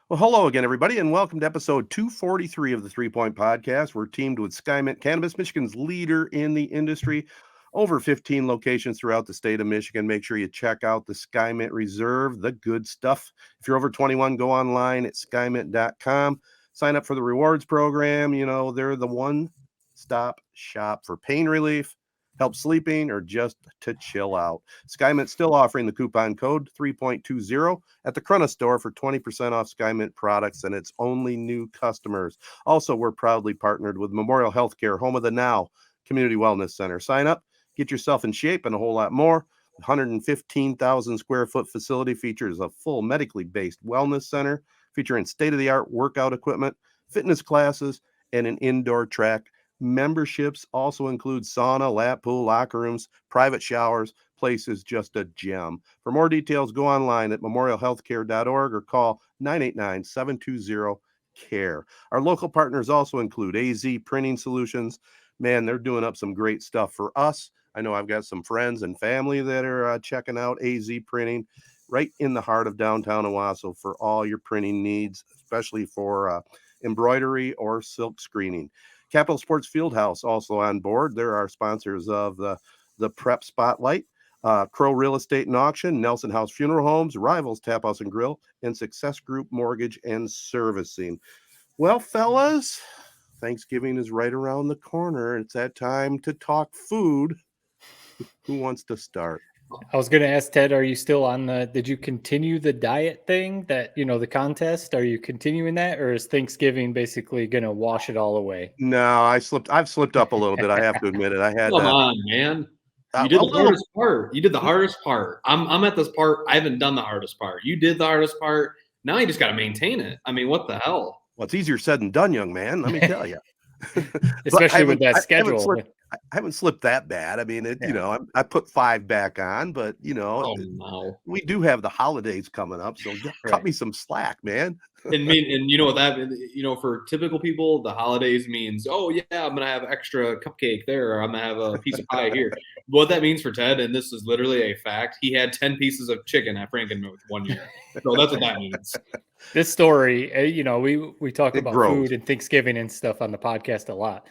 Well, hello again, everybody, and welcome to episode 243 of the 3 Point Podcast. We're teamed with Skymint Cannabis, Michigan's leader in the industry. Over 15 locations throughout the state of Michigan. Make sure you check out the Skymint Reserve, the good stuff. If you're over 21, go online at skymint.com. Sign up for the rewards program. You know, they're the one-stop shop for pain relief, help sleeping, or just to chill out. Skymint's still offering the coupon code 3.20 at the Corona store for 20% off Skymint products, and it's only new customers. Also, we're proudly partnered with Memorial Healthcare, home of the Now Community Wellness Center. Sign up, get yourself in shape, and a whole lot more. 115,000 square foot facility features a full medically based wellness center featuring state-of-the-art workout equipment, fitness classes, and an indoor track. Memberships also include sauna, lap pool, locker rooms, private showers. Place is just a gem. For more details, go online at memorialhealthcare.org or call 989-720-CARE. Our local partners also include AZEE Printing Solutions. Man, they're doing up some great stuff for us. I know I've got some friends and family that are checking out AZEE Printing right in the heart of downtown Owosso for all your printing needs, especially for embroidery or silk screening. Capital Sports Fieldhouse also on board. They're our sponsors of the Prep Spotlight, Crow Real Estate and Auction, Nelson House Funeral Homes, Rivals Taphouse and Grille, and Success Group Mortgage and Servicing. Well, fellas, Thanksgiving is right around the corner. It's that time to talk food. Who wants to start? I was going to ask Ted, are you still on did you continue the diet thing the contest? Are you continuing that, or is Thanksgiving basically going to wash it all away? No, I've slipped up a little bit. I have to admit it. I had Come on, man. You did the hardest part. You did the hardest part. I'm at this part. I haven't done the hardest part. You did the hardest part. Now you just got to maintain it. I mean, what the hell? Well, it's easier said than done, young man. Let me tell you. Especially with that schedule. I haven't slipped that bad. I mean, I put 5 back on, but no. We do have the holidays coming up, so cut me some slack, man. And you know what that for typical people, the holidays means, oh yeah, I'm gonna have extra cupcake there, or I'm gonna have a piece of pie here. What that means for Ted, and this is literally a fact, he had 10 pieces of chicken at Frankenmuth one year. So that's what that means. This story, we talk about food and Thanksgiving and stuff on the podcast a lot.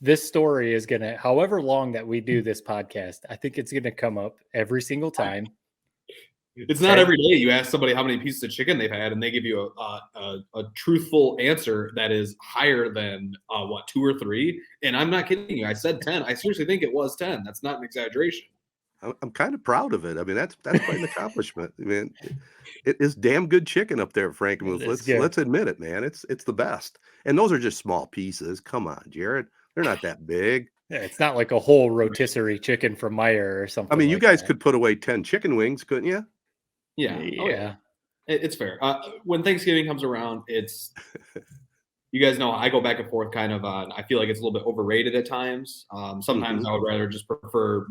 This story is going to, however long that we do this podcast, I think it's going to come up every single time. It's not every day you ask somebody how many pieces of chicken they've had, and they give you a truthful answer that is higher than 2 or 3. And I'm not kidding you. I said 10. I seriously think it was 10. That's not an exaggeration. I'm kind of proud of it. I mean, that's quite an accomplishment. I mean, it is damn good chicken up there at Frankenmuth. Let's admit it, man. It's the best. And those are just small pieces. Come on, Jared. They're not that big. Yeah, it's not like a whole rotisserie chicken from Meyer or something. I mean, you guys could put away 10 chicken wings, couldn't you? Yeah. Oh, yeah. It's fair. When Thanksgiving comes around, it's you guys know I go back and forth kind of on. I feel like it's a little bit overrated at times. Sometimes I would rather just prefer,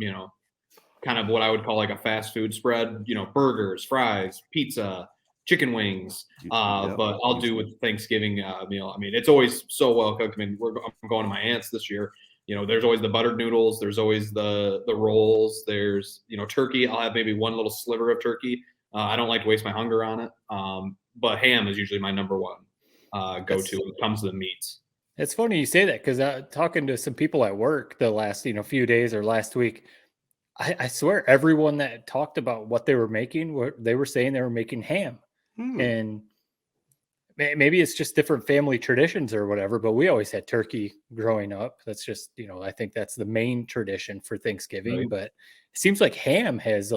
kind of what I would call like a fast food spread, burgers, fries, pizza, chicken wings. But I'll do with Thanksgiving meal. I mean, it's always so well cooked. I mean, I'm going to my aunt's this year. There's always the buttered noodles. There's always the rolls. There's, turkey. I'll have maybe one little sliver of turkey. I don't like to waste my hunger on it. But ham is usually my number one go-to when it comes to the meats. It's funny you say that because talking to some people at work the last, few days or last week, I swear everyone that talked about what they were making, they were saying they were making ham. And maybe it's just different family traditions or whatever, but we always had turkey growing up. That's just, I think that's the main tradition for Thanksgiving. Right. But it seems like ham has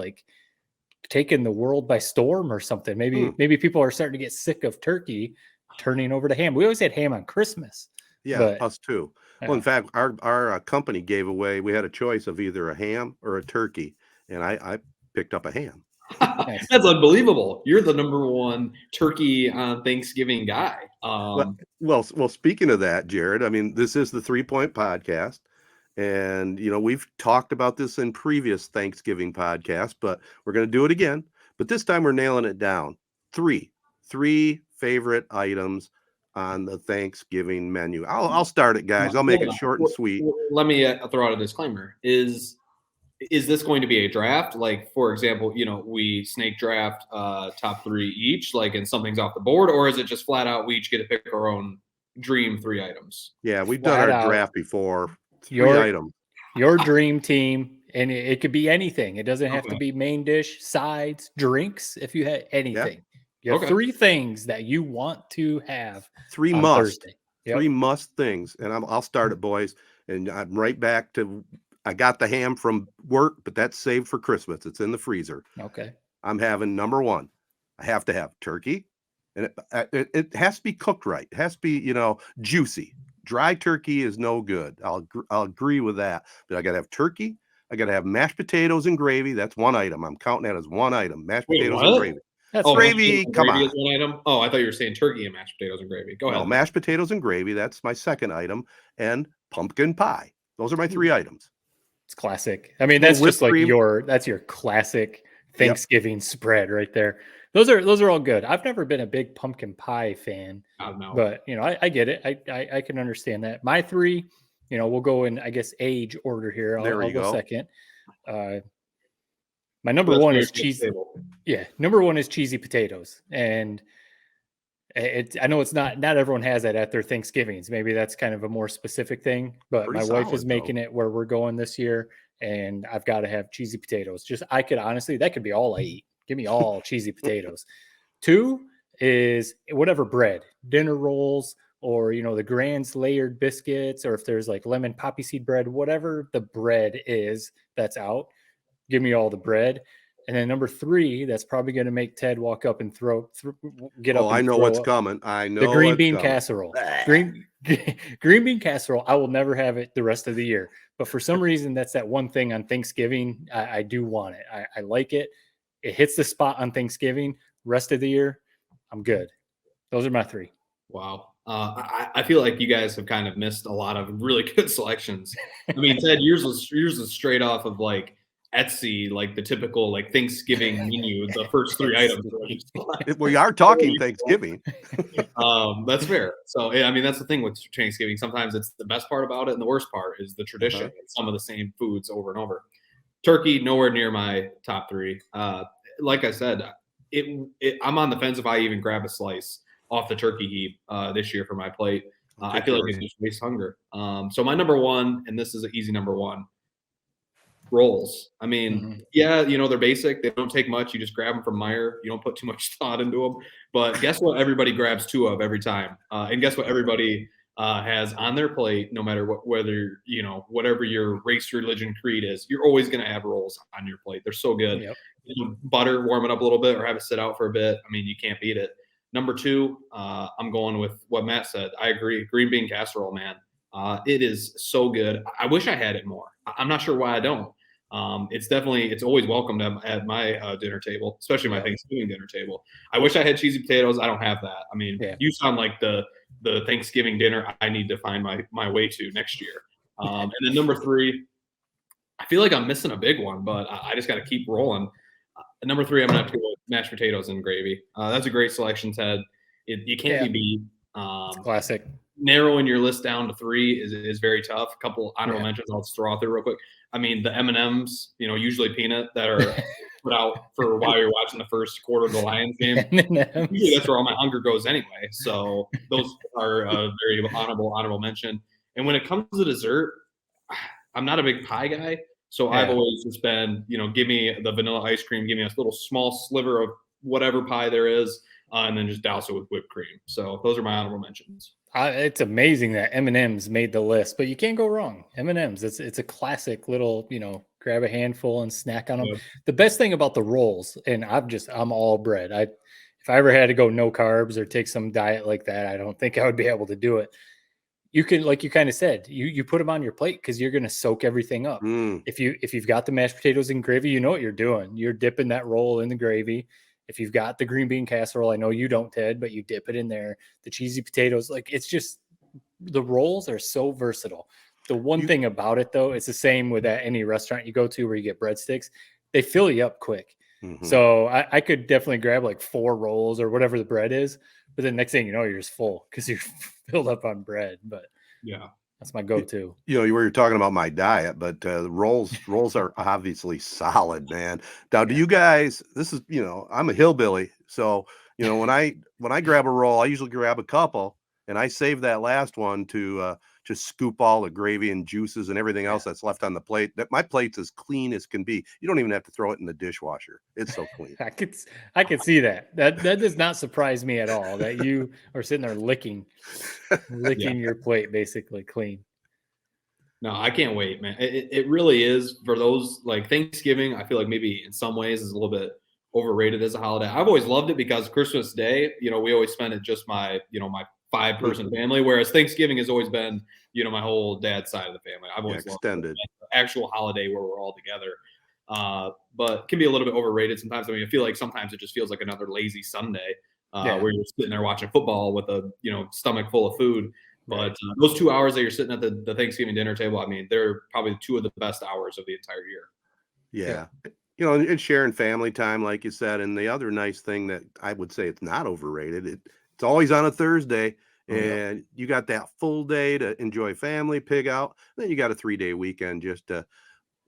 taken the world by storm or something. Maybe people are starting to get sick of turkey, turning over to ham. We always had ham on Christmas. Yeah, us too. Well, in fact, our company gave away, we had a choice of either a ham or a turkey, and I picked up a ham. That's unbelievable. You're the number one turkey on Thanksgiving guy. Well, speaking of that, Jared, I mean, this is the 3 Point Podcast, and we've talked about this in previous Thanksgiving podcasts, but we're going to do it again. But this time we're nailing it down. Three favorite items on the Thanksgiving menu. I'll start it, guys. I'll make it short and sweet. Let me throw out a disclaimer. is this going to be a draft? Like, for example, we snake draft top 3 each, like, and something's off the board, or is it just flat out we each get to pick our own dream 3 items? Yeah, we've done our draft before. 3 items. Your dream team, and it could be anything. It doesn't have to be main dish, sides, drinks. If you had anything, you have 3 things that you want to have. 3 must. Thursday. 3 must things, and I'll start it, boys. And I'm right back to. I got the ham from work, but that's saved for Christmas. It's in the freezer. Okay. I'm having number 1. I have to have turkey, and it has to be cooked right. It has to be, juicy. Dry turkey is no good. I'll agree with that. But I got to have turkey. I got to have mashed potatoes and gravy. That's 1 item. I'm counting that as 1 item. Mashed potatoes and gravy. That's gravy. Come on. Is 1 item. Oh, I thought you were saying turkey and mashed potatoes and gravy. Go ahead. No, mashed potatoes and gravy. That's my 2nd item. And pumpkin pie. Those are my 3 items. It's classic. I mean, that's just like that's your classic Thanksgiving spread right there. Those are all good. I've never been a big pumpkin pie fan, but I get it. I can understand that. My 3, we'll go in, I guess, age order here. I'll go second. My number 1 is cheesy. Yeah, number 1 is cheesy potatoes, and I know it's not everyone has that at their Thanksgivings. Maybe that's kind of a more specific thing, but my wife is making it where we're going this year, and I've got to have cheesy potatoes. I could honestly, that could be all I eat. Give me all cheesy potatoes. 2 is whatever bread, dinner rolls, or, the Grand's layered biscuits, or if there's like lemon poppy seed bread, whatever the bread is that's out, give me all the bread. And then number 3, that's probably going to make Ted walk up and get up. Oh, I know what's coming. I know the green bean casserole. Green bean casserole. I will never have it the rest of the year, but for some reason, that's that one thing on Thanksgiving. I do want it. I like it. It hits the spot on Thanksgiving. Rest of the year, I'm good. Those are my 3. Wow. I feel like you guys have kind of missed a lot of really good selections. I mean, Ted, yours was straight off of like AZEE, like the typical like Thanksgiving menu, the first 3 items. We are talking Thanksgiving. That's fair. So I mean, that's the thing with Thanksgiving. Sometimes it's the best part about it, and the worst part is the tradition. Some of the same foods over and over. Turkey, nowhere near my top 3. Like I said, I'm on the fence if I even grab a slice off the turkey heap this year for my plate. I feel like it's just waste hunger. So my number 1, and this is an easy number 1, rolls. I mean, they're basic. They don't take much. You just grab them from Meijer. You don't put too much thought into them. But guess what? Everybody grabs 2 of every time. And guess what? Everybody has on their plate, no matter whether whatever your race, religion, creed is, you're always going to have rolls on your plate. They're so good. Yep. Butter, warm it up a little bit, or have it sit out for a bit. I mean, you can't beat it. Number 2, I'm going with what Matt said. I agree. Green bean casserole, man. It is so good. I wish I had it more. I'm not sure why I don't. It's always welcomed at my dinner table, especially my Thanksgiving dinner table. I wish I had cheesy potatoes. I don't have that. I mean, you sound like the Thanksgiving dinner I need to find my way to next year. And then number 3, I feel like I'm missing a big one, but I just got to keep rolling. Number 3, I'm going to have to go with mashed potatoes and gravy. That's a great selection, Ted. You can't be beat. It's classic. Narrowing your list down to 3 is very tough. A couple honorable mentions I'll just throw out there real quick. I mean, the M&Ms, usually peanut, that are put out for while you're watching the first quarter of the Lions game. Usually that's where all my hunger goes anyway. So those are a very honorable mention. And when it comes to dessert, I'm not a big pie guy. So I've always just been, give me the vanilla ice cream, give me a little small sliver of whatever pie there is, and then just douse it with whipped cream. So those are my honorable mentions. It's amazing that M&M's made the list, but you can't go wrong. M&M's, it's a classic little, grab a handful and snack on them. Yep. The best thing about the rolls, and I'm all bread. If I ever had to go no carbs or take some diet like that, I don't think I would be able to do it. You can, like you kind of said, you put them on your plate because you're going to soak everything up. If you've got the mashed potatoes and gravy, you know what you're doing. You're dipping that roll in the gravy. If you've got the green bean casserole, I know you don't, Ted, but you dip it in there. The cheesy potatoes, it's just, the rolls are so versatile. The one thing about it, though, it's the same with any restaurant you go to where you get breadsticks. They fill you up quick. Mm-hmm. So I could definitely grab 4 rolls or whatever the bread is. But then next thing you know, you're just full because you're filled up on bread. But yeah, That's my go-to. You know, you were talking about my diet, but rolls are obviously solid, man. Now, do you guys? This is, you know, I'm a hillbilly, so you know, when I grab a roll, I usually grab a couple, and I save that last one to just scoop all the gravy and juices and everything else that's left on the plate. That my plate's as clean as can be. You don't even have to throw it in the dishwasher. It's so clean. I could see that. That does not surprise me at all that you are sitting there licking your plate basically clean. No, I can't wait, man. It really is for those like Thanksgiving. I feel like maybe in some ways is a little bit overrated as a holiday. I've always loved it because Christmas Day, you know, we always spend it just my 5-person family, whereas Thanksgiving has always been, you know, my whole dad's side of the family. I've always loved extended the actual holiday where we're all together. But can be a little bit overrated sometimes. I mean, I feel like sometimes it just feels like another lazy Sunday where you're sitting there watching football with a, you know, stomach full of food. But those 2 hours that you're sitting at the Thanksgiving dinner table, I mean, they're probably 2 of the best hours of the entire year. Yeah. You know, and sharing family time, like you said. And the other nice thing that I would say it's not overrated, it's always on a Thursday, and you got that full day to enjoy family, pig out. Then you got a 3-day weekend just to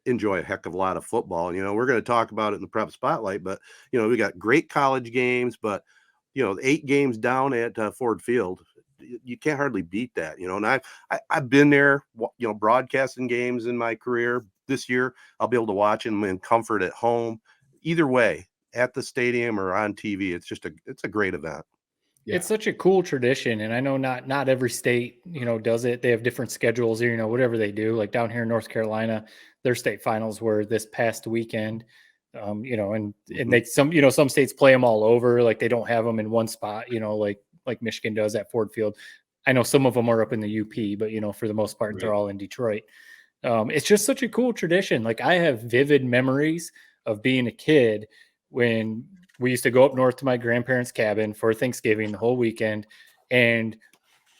enjoy a heck of a lot of football. And, you know, we're going to talk about it in the prep spotlight, but, you know, we got great college games, but, you know, 8 games down at Ford Field, you can't hardly beat that, you know. And I've been there, you know, broadcasting games in my career. This year, I'll be able to watch them in comfort at home. Either way, at the stadium or on TV, it's a great event. Yeah. It's such a cool tradition, and I know not every state, you know, does it. They have different schedules, or, you know, whatever they do. Like down here in North Carolina, their state finals were this past weekend. You know, and they some states play them all over. Like they don't have them in one spot, you know, like Michigan does at Ford Field. I know some of them are up in the UP, but, you know, for the most part, they're all in Detroit. It's just such a cool tradition. Like I have vivid memories of being a kid when we used to go up north to my grandparents' cabin for Thanksgiving the whole weekend, and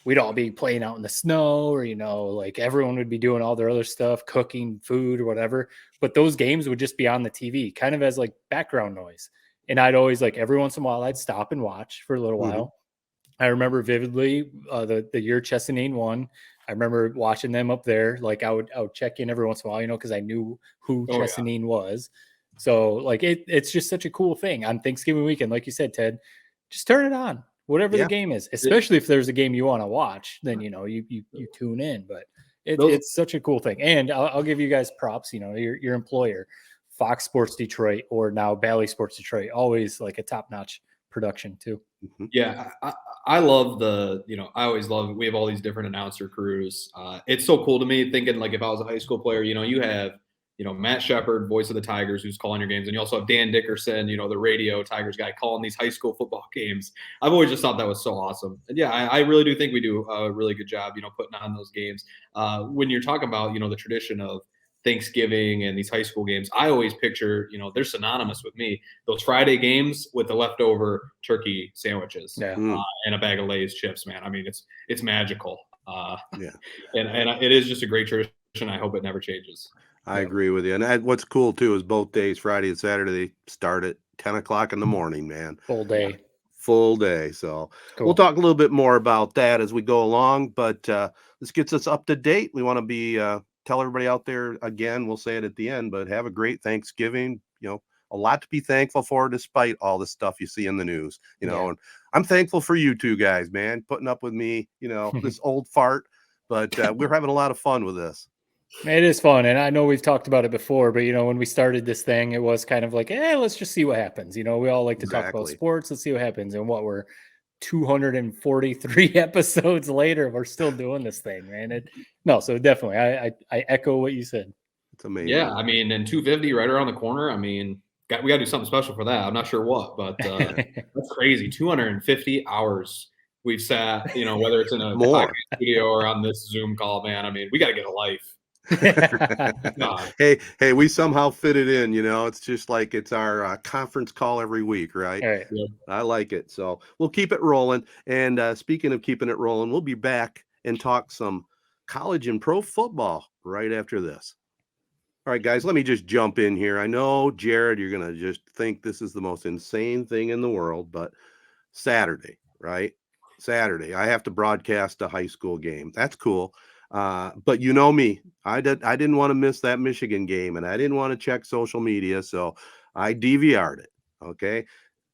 we'd all be playing out in the snow, or, you know, like everyone would be doing all their other stuff, cooking food or whatever. But those games would just be on the TV kind of as like background noise. And I'd always, like, every once in a while, I'd stop and watch for a little while. I remember vividly the year Chesaning won. I remember watching them up there. Like I would check in every once in a while, you know, because I knew who Chesaning was. So like it's just such a cool thing on Thanksgiving weekend. Like you said, Ted, just turn it on, whatever the game is, especially if there's a game you want to watch, then, you know, you tune in. But it's such a cool thing. And I'll give you guys props, you know, your employer, Fox Sports Detroit, or now Bally Sports Detroit, always like a top-notch production too. Yeah, I love I always love, we have all these different announcer crews. It's so cool to me thinking, like, if I was a high school player, you know, you have, you know, Matt Shepard, voice of the Tigers, who's calling your games. And you also have Dan Dickerson, you know, the radio Tigers guy, calling these high school football games. I've always just thought that was so awesome. And yeah, I really do think we do a really good job, you know, putting on those games. When you're talking about, you know, the tradition of Thanksgiving and these high school games, I always picture, you know, they're synonymous with me, those Friday games with the leftover turkey sandwiches and a bag of Lay's chips, man. I mean, it's magical. And it is just a great tradition. I hope it never changes. I agree with you. And what's cool too is both days, Friday and Saturday, they start at 10 o'clock in the morning, man. Full day. Full day. So we'll talk a little bit more about that as we go along, but this gets us up to date. We want to be tell everybody out there, again, we'll say it at the end, but have a great Thanksgiving. You know, a lot to be thankful for despite all the stuff you see in the news, you know. And I'm thankful for you two guys, man, putting up with me, you know, this old fart, but we're having a lot of fun with this. It is fun, and I know we've talked about it before, but, you know, when we started this thing, it was kind of like, let's just see what happens. You know, we all like to talk about sports. Let's see what happens. And what we're 243 episodes later, we're still doing this thing, man. So definitely, I echo what you said. It's amazing. Yeah, I mean, and 250 right around the corner. I mean, we got to do something special for that. I'm not sure what, but that's crazy. 250 hours we've sat, you know, whether it's in a podcast studio or on this Zoom call, man. I mean, we got to get a life. Hey, we somehow fit it in, you know. It's just like it's our conference call every week, right? I like it. So we'll keep it rolling. And speaking of keeping it rolling, we'll be back and talk some college and pro football right after this. All right, guys, let me just jump in here. I know, Jared, you're going to just think this is the most insane thing in the world, but Saturday, right? Saturday, I have to broadcast a high school game. That's cool. But you know me, I didn't want to miss that Michigan game, and I didn't want to check social media, so I DVR'd it. Okay.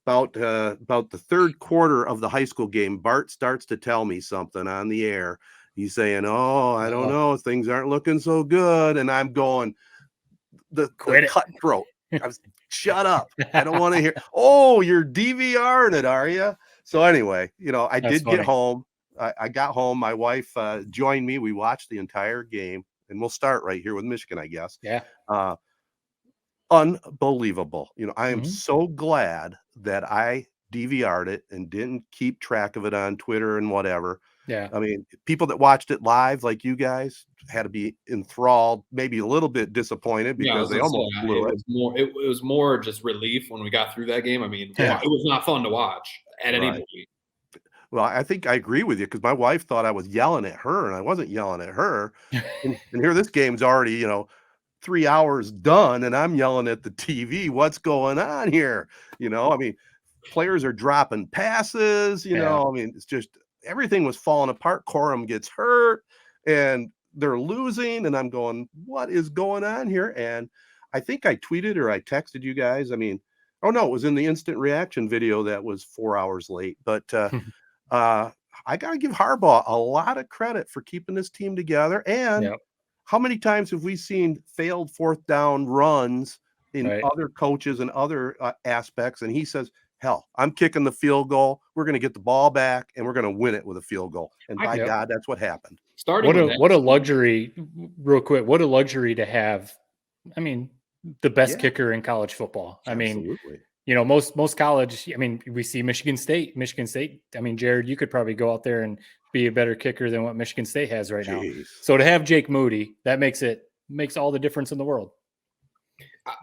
About the third quarter of the high school game, Bart starts to tell me something on the air. He's saying, "Oh, I don't know, things aren't looking so good," and I'm going, the cutthroat. I was, shut up. I don't want to hear. Oh, you're DVRing it, are you? So anyway, I did get home. I got home. My wife joined me. We watched the entire game, and we'll start right here with Michigan, I guess. Yeah. Unbelievable. I am so glad that I DVR'd it and didn't keep track of it on Twitter and whatever. Yeah. I mean, people that watched it live, like you guys, had to be enthralled, maybe a little bit disappointed because they almost blew it. It was more just relief when we got through that game. I mean, it was not fun to watch at any point. Well, I think I agree with you because my wife thought I was yelling at her, and I wasn't yelling at her. and here, this game's already, 3 hours done, and I'm yelling at the TV. What's going on here? I mean, players are dropping passes. I mean, it's just everything was falling apart. Corum gets hurt, and they're losing, and I'm going, what is going on here? And I think I tweeted or I texted you guys. I mean, oh no, it was in the instant reaction video that was 4 hours late. But I got to give Harbaugh a lot of credit for keeping this team together. And how many times have we seen failed fourth down runs in other coaches and other aspects? And he says, hell, I'm kicking the field goal. We're going to get the ball back, and we're going to win it with a field goal. And by God, that's what happened. What a luxury, real quick. What a luxury to have. I mean, the best kicker in college football. Absolutely. I mean, most college, I mean, we see Michigan State. I mean, Jared, you could probably go out there and be a better kicker than what Michigan State has right now. So to have Jake Moody, that makes all the difference in the world.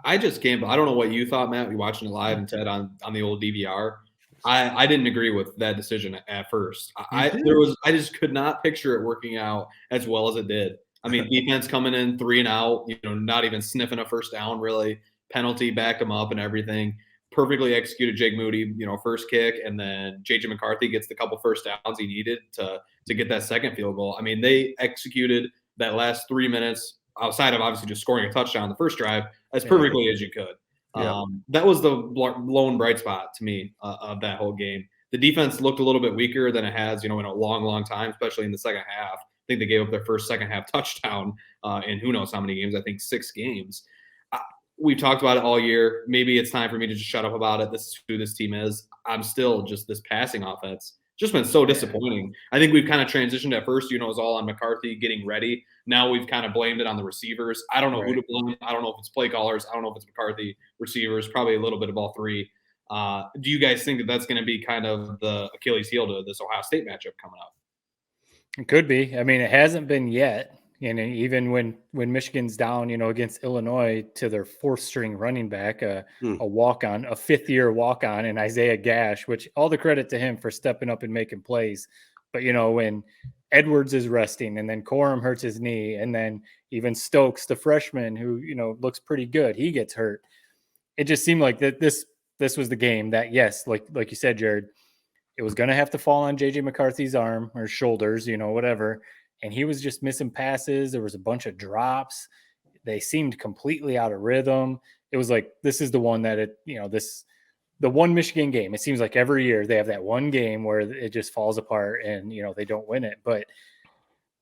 I just can't. I don't know what you thought, Matt. You watching it live and Ted on the old DVR. I didn't agree with that decision at first. I just could not picture it working out as well as it did. I mean, defense coming in 3 and out, not even sniffing a first down really. Penalty backed them up and everything. Perfectly executed Jake Moody, first kick, and then JJ McCarthy gets the couple first downs he needed to get that second field goal. I mean, they executed that last 3 minutes outside of obviously just scoring a touchdown the first drive as perfectly as you could. That was the lone bright spot to me of that whole game. The defense looked a little bit weaker than it has, in a long, long time, especially in the second half. I think they gave up their first second half touchdown in who knows how many games. I think 6 games. We've talked about it all year. Maybe it's time for me to just shut up about it. This is who this team is. I'm still just this passing offense. Just been so disappointing. I think we've kind of transitioned at first, it was all on McCarthy getting ready. Now we've kind of blamed it on the receivers. I don't know who to blame. I don't know if it's play callers. I don't know if it's McCarthy, receivers, probably a little bit of all three. Do you guys think that that's going to be kind of the Achilles heel to this Ohio State matchup coming up? It could be. I mean, it hasn't been yet. And even when Michigan's down, against Illinois to their 4th string running back, a walk-on, a 5th-year walk-on in Isaiah Gash, which all the credit to him for stepping up and making plays. But, when Edwards is resting and then Corum hurts his knee and then even Stokes, the freshman who, looks pretty good, he gets hurt. It just seemed like that this was the game that, yes, like you said, Jared, it was going to have to fall on JJ McCarthy's arm or shoulders, whatever. And he was just missing passes. There was a bunch of drops. They seemed completely out of rhythm. It was like, this is the one that the one Michigan game. It seems like every year they have that one game where it just falls apart and, they don't win it. But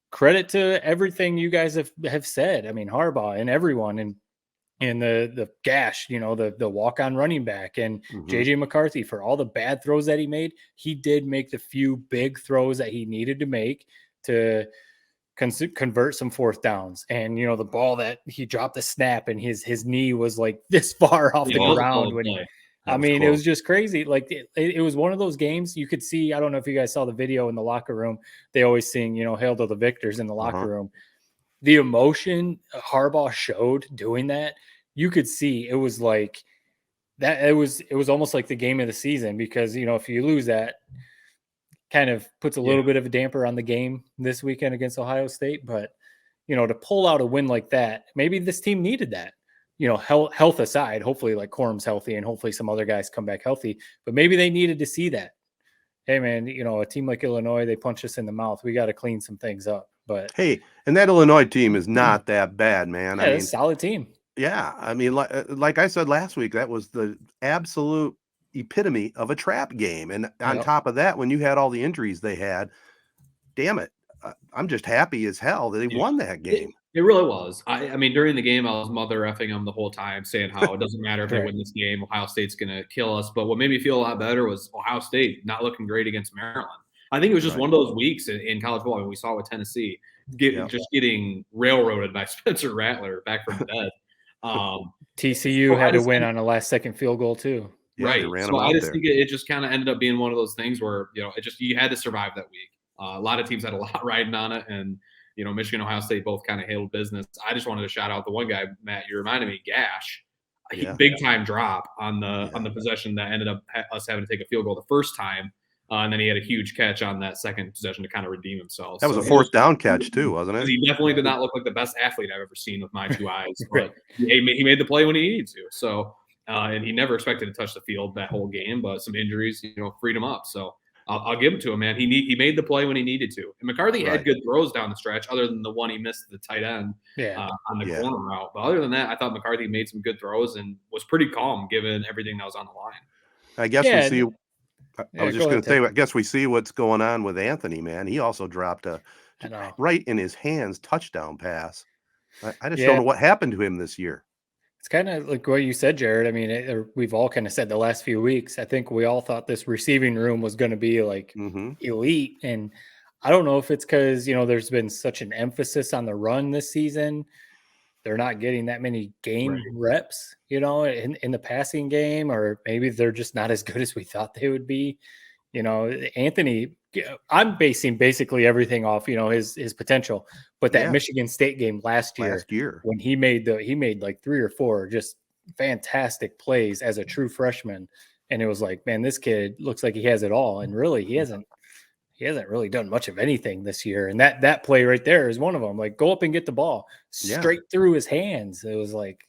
credit to everything you guys have said. I mean, Harbaugh and everyone and the Gash, the walk-on running back and JJ McCarthy for all the bad throws that he made. He did make the few big throws that he needed to make to convert some 4th downs. And the ball that he dropped the snap and his knee was like this far off the ground when it was just crazy. Like it was one of those games you could see. I don't know if you guys saw the video in the locker room. They always sing hail to the victors in the locker room. The emotion Harbaugh showed doing that, you could see. It was like that. It was almost like the game of the season because if you lose that, kind of puts a little bit of a damper on the game this weekend against Ohio State. But, to pull out a win like that, maybe this team needed that, health aside, hopefully like Corum's healthy and hopefully some other guys come back healthy, but maybe they needed to see that. Hey man, a team like Illinois, they punch us in the mouth. We got to clean some things up. But hey, and that Illinois team is not that bad, man. yeah, I it's mean, a solid team. yeah, I mean, like I said last week, that was the absolute epitome of a trap game. And on Yep. top of that, when you had all the injuries they had, damn it, I'm just happy as hell that they won that game. It really was. I mean, during the game, I was mother effing them the whole time, saying how it doesn't matter if they Right. win this game, Ohio State's going to kill us. But what made me feel a lot better was Ohio State not looking great against Maryland. I think it was just Right. one of those weeks in college football. I mean, we saw it with Tennessee, just getting railroaded by Spencer Rattler back from the dead. TCU had to win on a last-second field goal too. Yeah, Right. they ran So them I out just there. think it just kind of ended up being one of those things where, you had to survive that week. A lot of teams had a lot riding on it, and Michigan, Ohio State both kind of handled business. I just wanted to shout out the one guy, Matt. You reminded me, Gash, big time drop on the possession that ended up us having to take a field goal the first time, and then he had a huge catch on that second possession to kind of redeem himself. That was a fourth down catch too, wasn't it? He definitely did not look like the best athlete I've ever seen with my two eyes, Right. but he made the play when he needed to. So, and he never expected to touch the field that whole game, but some injuries, freed him up. So. I'll give it to him, man. He made the play when he needed to. And McCarthy had good throws down the stretch, other than the one he missed the tight end on the corner route. But other than that, I thought McCarthy made some good throws and was pretty calm given everything that was on the line. I guess we see. I was just going to say, I guess we see what's going on with Anthony, man. He also dropped a right in his hands touchdown pass. I just don't know what happened to him this year. It's kind of like what you said, Jared. I mean, we've all kind of said the last few weeks. I think we all thought this receiving room was going to be like elite. And I don't know if it's because, there's been such an emphasis on the run this season. They're not getting that many game reps, in the passing game, or maybe they're just not as good as we thought they would be. Anthony, I'm basing basically everything off, his potential. But that Michigan State game last year, when he made like 3 or 4 just fantastic plays as a true freshman, and it was like, man, this kid looks like he has it all, and really he hasn't really done much of anything this year. And that play right there is one of them. Like, go up and get the ball straight through his hands. It was like,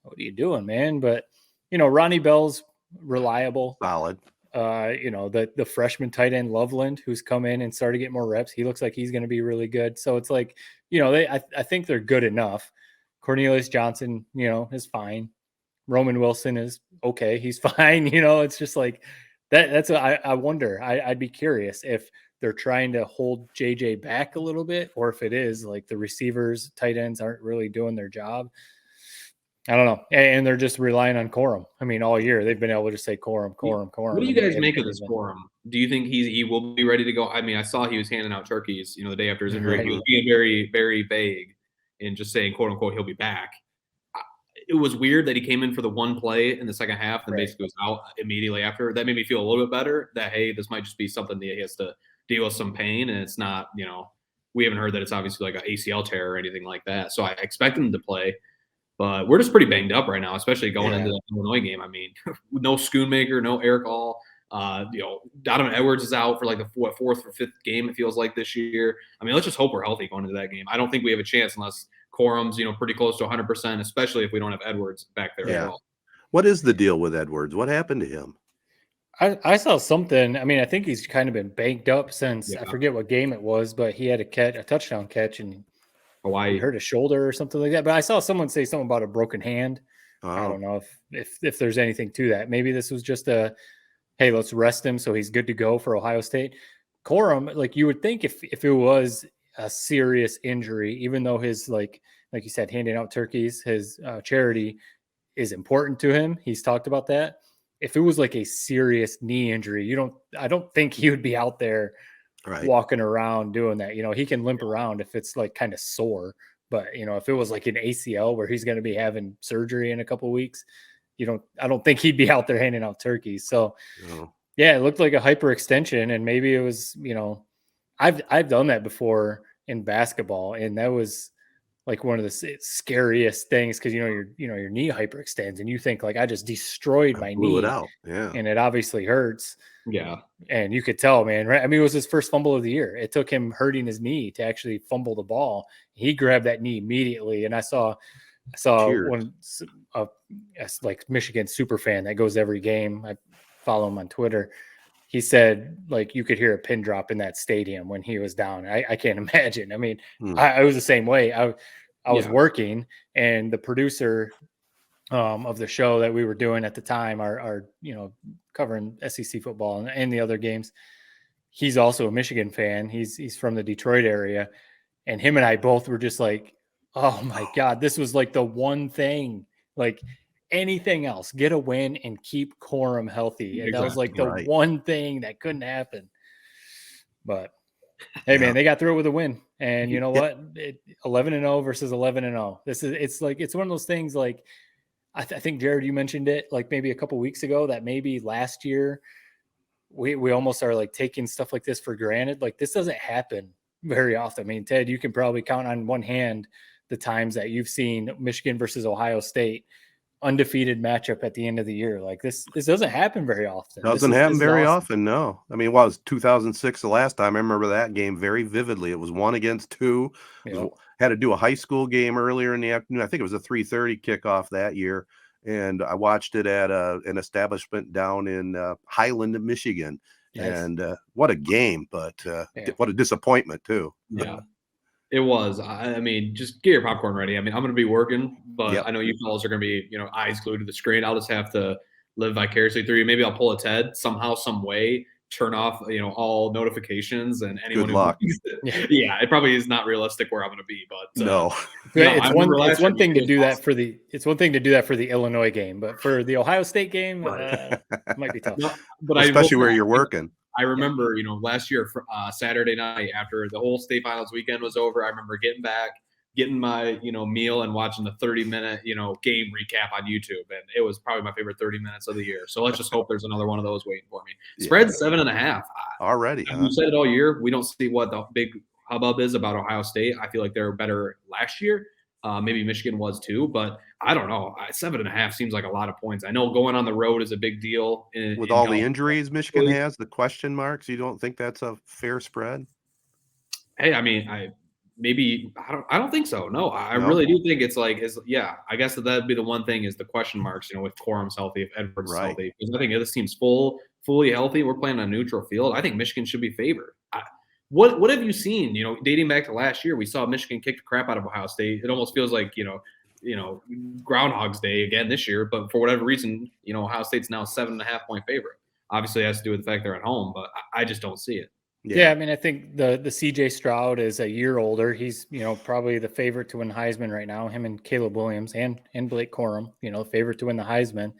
what are you doing, man? But Ronnie Bell's reliable, solid. The freshman tight end Loveland, who's come in and started to get more reps, he looks like he's going to be really good. So it's like, I think they're good enough. Cornelius Johnson, is fine. Roman Wilson is okay. He's fine. It's just like that's I wonder. I'd be curious if they're trying to hold JJ back a little bit, or if it is like the receivers, tight ends aren't really doing their job. I don't know. And they're just relying on Corum. I mean, all year they've been able to just say Corum. What do you guys make of this Corum? Do you think he will be ready to go? I mean, I saw he was handing out turkeys, the day after his injury. He was being very, very vague and just saying, quote unquote, he'll be back. It was weird that he came in for the one play in the second half and basically was out immediately after. That made me feel a little bit better that, hey, this might just be something that he has to deal with some pain. And it's not, we haven't heard that it's obviously like an ACL tear or anything like that. So I expect him to play. But we're just pretty banged up right now, especially going into the Illinois game. I mean, no Schoonmaker, no Eric All. Donovan Edwards is out for like the fourth or fifth game, it feels like, this year. I mean, let's just hope we're healthy going into that game. I don't think we have a chance unless Corum's, pretty close to 100%, especially if we don't have Edwards back there as well. What is the deal with Edwards? What happened to him? I saw something. I mean, I think he's kind of been banged up since I forget what game it was, but he had a touchdown catch and Hawaii. He hurt a shoulder or something like that. But I saw someone say something about a broken hand. I don't know if there's anything to that. Maybe this was just hey, let's rest him so he's good to go for Ohio State. Corum, like you would think if it was a serious injury, even though his like you said, handing out turkeys, his charity is important to him. He's talked about that. If it was like a serious knee injury, I don't think he would be out there walking around doing that. He can limp around if it's like kind of sore, but if it was like an ACL where he's going to be having surgery in a couple of weeks, I don't think he'd be out there handing out turkeys. So it looked like a hyperextension, and maybe it was, I've done that before in basketball, and that was like one of the scariest things because your knee hyperextends and you think like I just destroyed my knee. Blew it out. Yeah. And it obviously hurts. Yeah. And you could tell, man, right? I mean, it was his first fumble of the year. It took him hurting his knee to actually fumble the ball. He grabbed that knee immediately. And I saw one like Michigan super fan that goes every game. I follow him on Twitter. he said like you could hear a pin drop in that stadium when he was down. I can't imagine. I mean, I was the same way. I was working, and the producer of the show that we were doing at the time, our covering SEC football and the other games, he's also a Michigan fan. He's from the Detroit area, and him and I both were just like, oh my God, this was like the one thing, like anything else, get a win and keep Corum healthy. And that was like the one thing that couldn't happen. But hey, man, they got through it with a win. And you know what? 11-0 versus 11-0. It's one of those things like, I think, Jared, you mentioned it like maybe a couple weeks ago that maybe last year we almost are like taking stuff like this for granted. Like this doesn't happen very often. I mean, Ted, you can probably count on one hand the times that you've seen Michigan versus Ohio State undefeated matchup at the end of the year. Like this doesn't happen very often. Doesn't happen very often. No. I mean, it was 2006 the last time. I remember that game very vividly. It was 1-2. Had to do a high school game earlier in the afternoon. I think it was a 3:30 kickoff that year. And I watched it at an establishment down in Highland, Michigan. Nice. And what a game, but what a disappointment too. Yeah. It was. I mean, just get your popcorn ready. I mean, I'm going to be working, but I know you fellas are going to be, eyes glued to the screen. I'll just have to live vicariously through you. Maybe I'll pull a Ted somehow, some way, turn off, all notifications and anyone. Good luck. It probably is not realistic where I'm going to be, but no. It's one thing to do that for the Illinois game, but for the Ohio State game, it might be tough. But especially where you're working. I remember, last year, Saturday night after the whole state finals weekend was over, I remember getting back, getting my, meal and watching the 30-minute, game recap on YouTube. And it was probably my favorite 30 minutes of the year. So let's just hope there's another one of those waiting for me. Spread 7.5. Already. You said it all year. We don't see what the big hubbub is about Ohio State. I feel like they're better last year. Maybe Michigan was too, but I don't know. 7.5 seems like a lot of points. I know going on the road is a big deal. With all the injuries Michigan has, the question marks, you don't think that's a fair spread? Hey, I mean, I don't think so. No, I really do think it's like, I guess that'd be the one thing is the question marks, with Corum's healthy, if Edwards is healthy. Because I think this team's fully healthy. We're playing on a neutral field. I think Michigan should be favored. What have you seen? Dating back to last year, we saw Michigan kick the crap out of Ohio State. It almost feels like, Groundhog's Day again this year. But for whatever reason, Ohio State's now 7.5-point favorite. Obviously, it has to do with the fact they're at home, but I just don't see it. Yeah, I mean, I think the CJ Stroud is a year older. He's, probably the favorite to win Heisman right now. Him and Caleb Williams and Blake Corum, favorite to win the Heisman.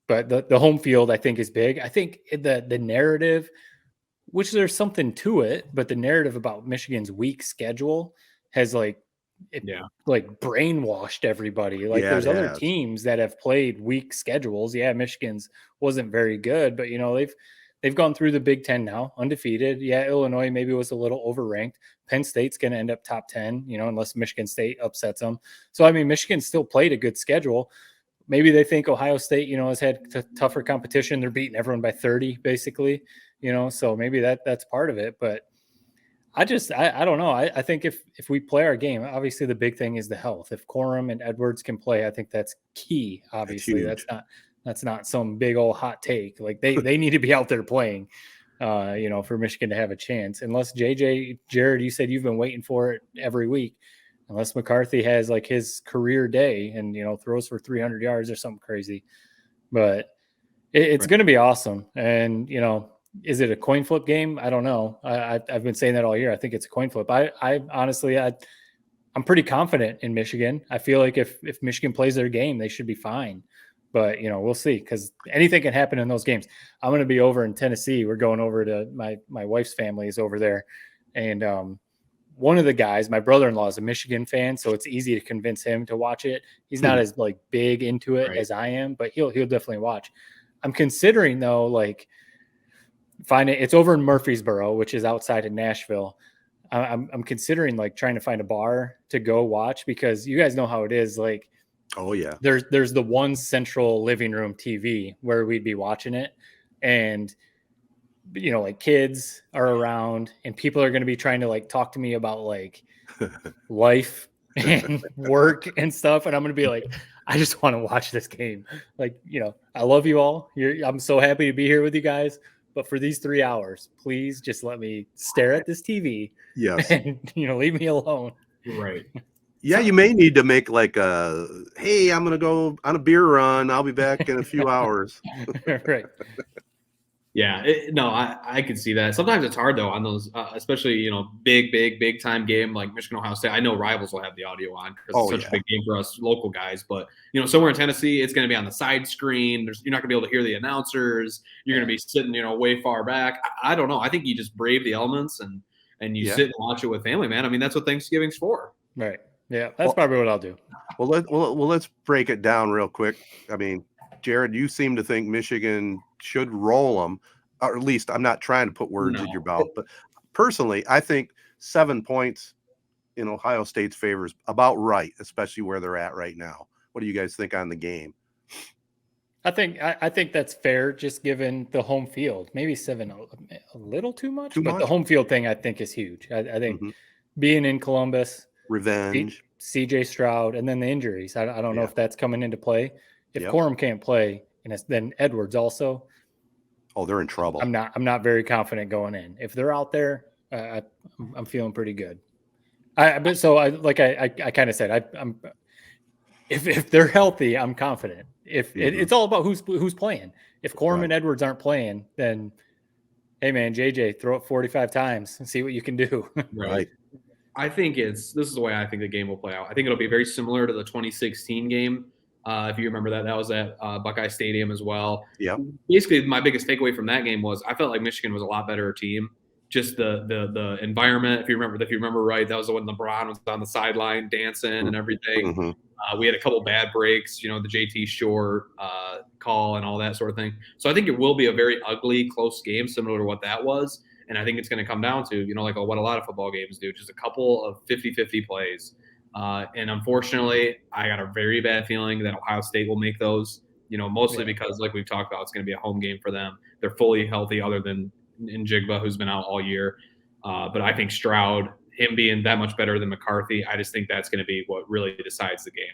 But the home field, I think, is big. I think the narrative, which there's something to it, but the narrative about Michigan's weak schedule has brainwashed everybody. Like there's other teams that have played weak schedules. Yeah, Michigan's wasn't very good, but they've gone through the Big Ten now, undefeated. Yeah, Illinois maybe was a little overranked. Penn State's going to end up top 10, unless Michigan State upsets them. So, I mean, Michigan still played a good schedule. Maybe they think Ohio State, has had tougher competition. They're beating everyone by 30, basically, so maybe that's part of it. But I don't know. I think if we play our game, obviously the big thing is the health. If Corum and Edwards can play, I think that's key. Obviously, that's not some big old hot take. Like they need to be out there playing, for Michigan to have a chance. Unless Jared, you said you've been waiting for it every week. Unless McCarthy has like his career day and, throws for 300 yards or something crazy. But it's going to be awesome. And, is it a coin flip game? I don't know. I've been saying that all year. I think it's a coin flip. I honestly, I'm pretty confident in Michigan. I feel like if Michigan plays their game, they should be fine. But, we'll see, because anything can happen in those games. I'm going to be over in Tennessee. We're going over to my wife's family is over there. And one of the guys, my brother-in-law, is a Michigan fan, so it's easy to convince him to watch it. He's not as big into it as I am, but he'll definitely watch. I'm considering though, it's over in Murfreesboro, which is outside of Nashville. I'm considering trying to find a bar to go watch, because you guys know how it is. Oh yeah, there's the one central living room TV where we'd be watching it, and kids are around and people are going to be trying to talk to me about life and work and stuff. And I'm going to be I just want to watch this game. I love you all. I'm so happy to be here with you guys, but for these 3 hours, please just let me stare at this TV. Yes. And, leave me alone. Right. Yeah, you may need to make like hey, I'm going to go on a beer run. I'll be back in a few hours. Right. Yeah, I could see that. Sometimes it's hard though on those, especially big time game like Michigan Ohio State. I know Rivals will have the audio on because it's such a big game for us local guys. But somewhere in Tennessee, it's going to be on the side screen. You're not going to be able to hear the announcers. You're going to be sitting way far back. I don't know. I think you just brave the elements and you sit and watch it with family, man. I mean, that's what Thanksgiving's for. Right. Yeah, that's probably what I'll do. Well, let's break it down real quick. I mean, Jared, you seem to think Michigan should roll them, or at least I'm not trying to put words in your mouth, but personally, I think 7 points in Ohio State's favor is about right, especially where they're at right now. What do you guys think on the game? I think that's fair, just given the home field. Maybe 7 a little too much, but the home field thing I think is huge. I think being in Columbus, revenge, CJ Stroud, and then the injuries. I don't know if that's coming into play. If Corum can't play, and then Edwards also. Oh, they're in trouble. I'm not very confident going in. If they're out there, I'm feeling pretty good. I kind of said, I'm if they're healthy, I'm confident. If it's all about who's playing. If Corum and Edwards aren't playing, then hey man, JJ, throw it 45 times and see what you can do. Right. I think this is the way I think the game will play out. I think it'll be very similar to the 2016 game. If you remember that was at Buckeye Stadium as well. Yeah. Basically, my biggest takeaway from that game was I felt like Michigan was a lot better team. Just the environment. If you remember right, that was when LeBron was on the sideline dancing and everything. Mm-hmm. We had a couple bad breaks, the JT Short call and all that sort of thing. So I think it will be a very ugly, close game, similar to what that was. And I think it's going to come down to, like what a lot of football games do, just a couple of 50-50 plays. And unfortunately, I got a very bad feeling that Ohio State will make those, mostly because, like we've talked about, it's going to be a home game for them. They're fully healthy other than Njigba, who's been out all year. But I think Stroud, him being that much better than McCarthy, I just think that's going to be what really decides the game.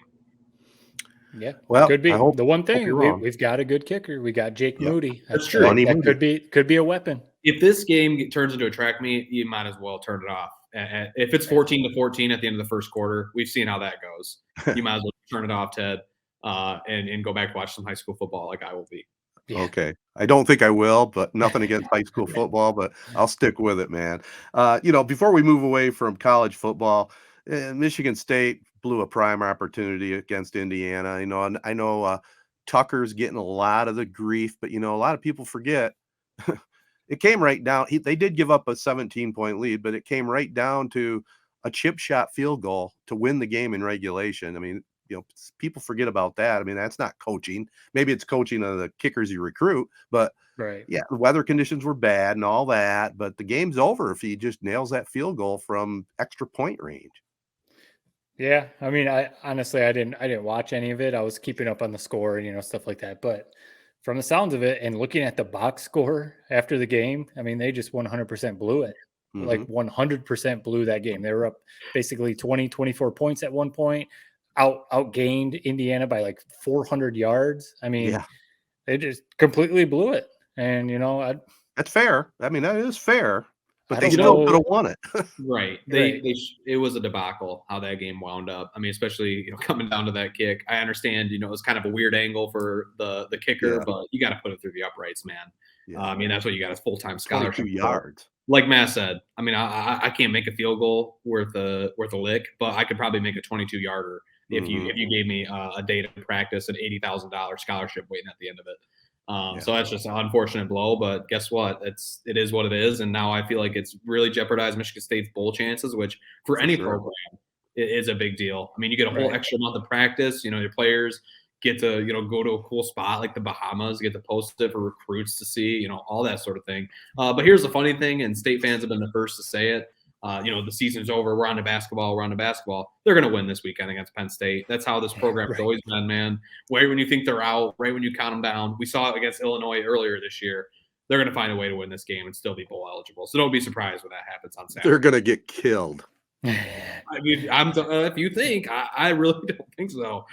Yeah, well, could be the one thing. We've got a good kicker. We got Jake Moody. That's true. That could be a weapon. If this game turns into a track meet, you might as well turn it off. If it's 14-14 at the end of the first quarter, we've seen how that goes. You might as well turn it off, Ted, and go back to watch some high school football like I will be. Yeah. Okay. I don't think I will, but nothing against high school football, but I'll stick with it, man. Before we move away from college football, Michigan State blew a prime opportunity against Indiana. I know Tucker's getting a lot of the grief, but a lot of people forget it came right down. They did give up a 17-point lead, but it came right down to a chip shot field goal to win the game in regulation. I mean, people forget about that. I mean, that's not coaching. Maybe it's coaching of the kickers you recruit, but yeah, the weather conditions were bad and all that, but the game's over if he just nails that field goal from extra point range. Yeah. I mean, I honestly, I didn't watch any of it. I was keeping up on the score and, stuff like that. But from the sounds of it and looking at the box score after the game, I mean, they just 100% blew it. Mm-hmm. Like 100% blew that game. They were up basically 24 points at one point. Outgained Indiana by like 400 yards. I mean, they just completely blew it. And, that's fair. I mean, that is fair, but they still could have won it. Right. It was a debacle how that game wound up. I mean, especially, coming down to that kick. I understand, it was kind of a weird angle for the kicker, but you got to put it through the uprights, man. Yeah. I mean, that's what you got, a full-time scholarship. 22 yards. Like Matt said, I mean, I can't make a field goal worth a lick, but I could probably make a 22-yarder. If you gave me a day to practice, an $80,000 scholarship waiting at the end of it. So that's just an unfortunate blow, but guess what? It is what it is. And now I feel like it's really jeopardized Michigan State's bowl chances, which for any program it is a big deal. I mean, you get a whole extra month of practice, your players get to, go to a cool spot like the Bahamas, get to post it for recruits to see, all that sort of thing. But here's the funny thing, and State fans have been the first to say it. The season's over. We're on to basketball. They're going to win this weekend against Penn State. That's how this program has always been, man. Right when you think they're out, right when you count them down. We saw it against Illinois earlier this year. They're going to find a way to win this game and still be bowl eligible. So don't be surprised when that happens on Saturday. They're going to get killed. I mean, if you think, I really don't think so.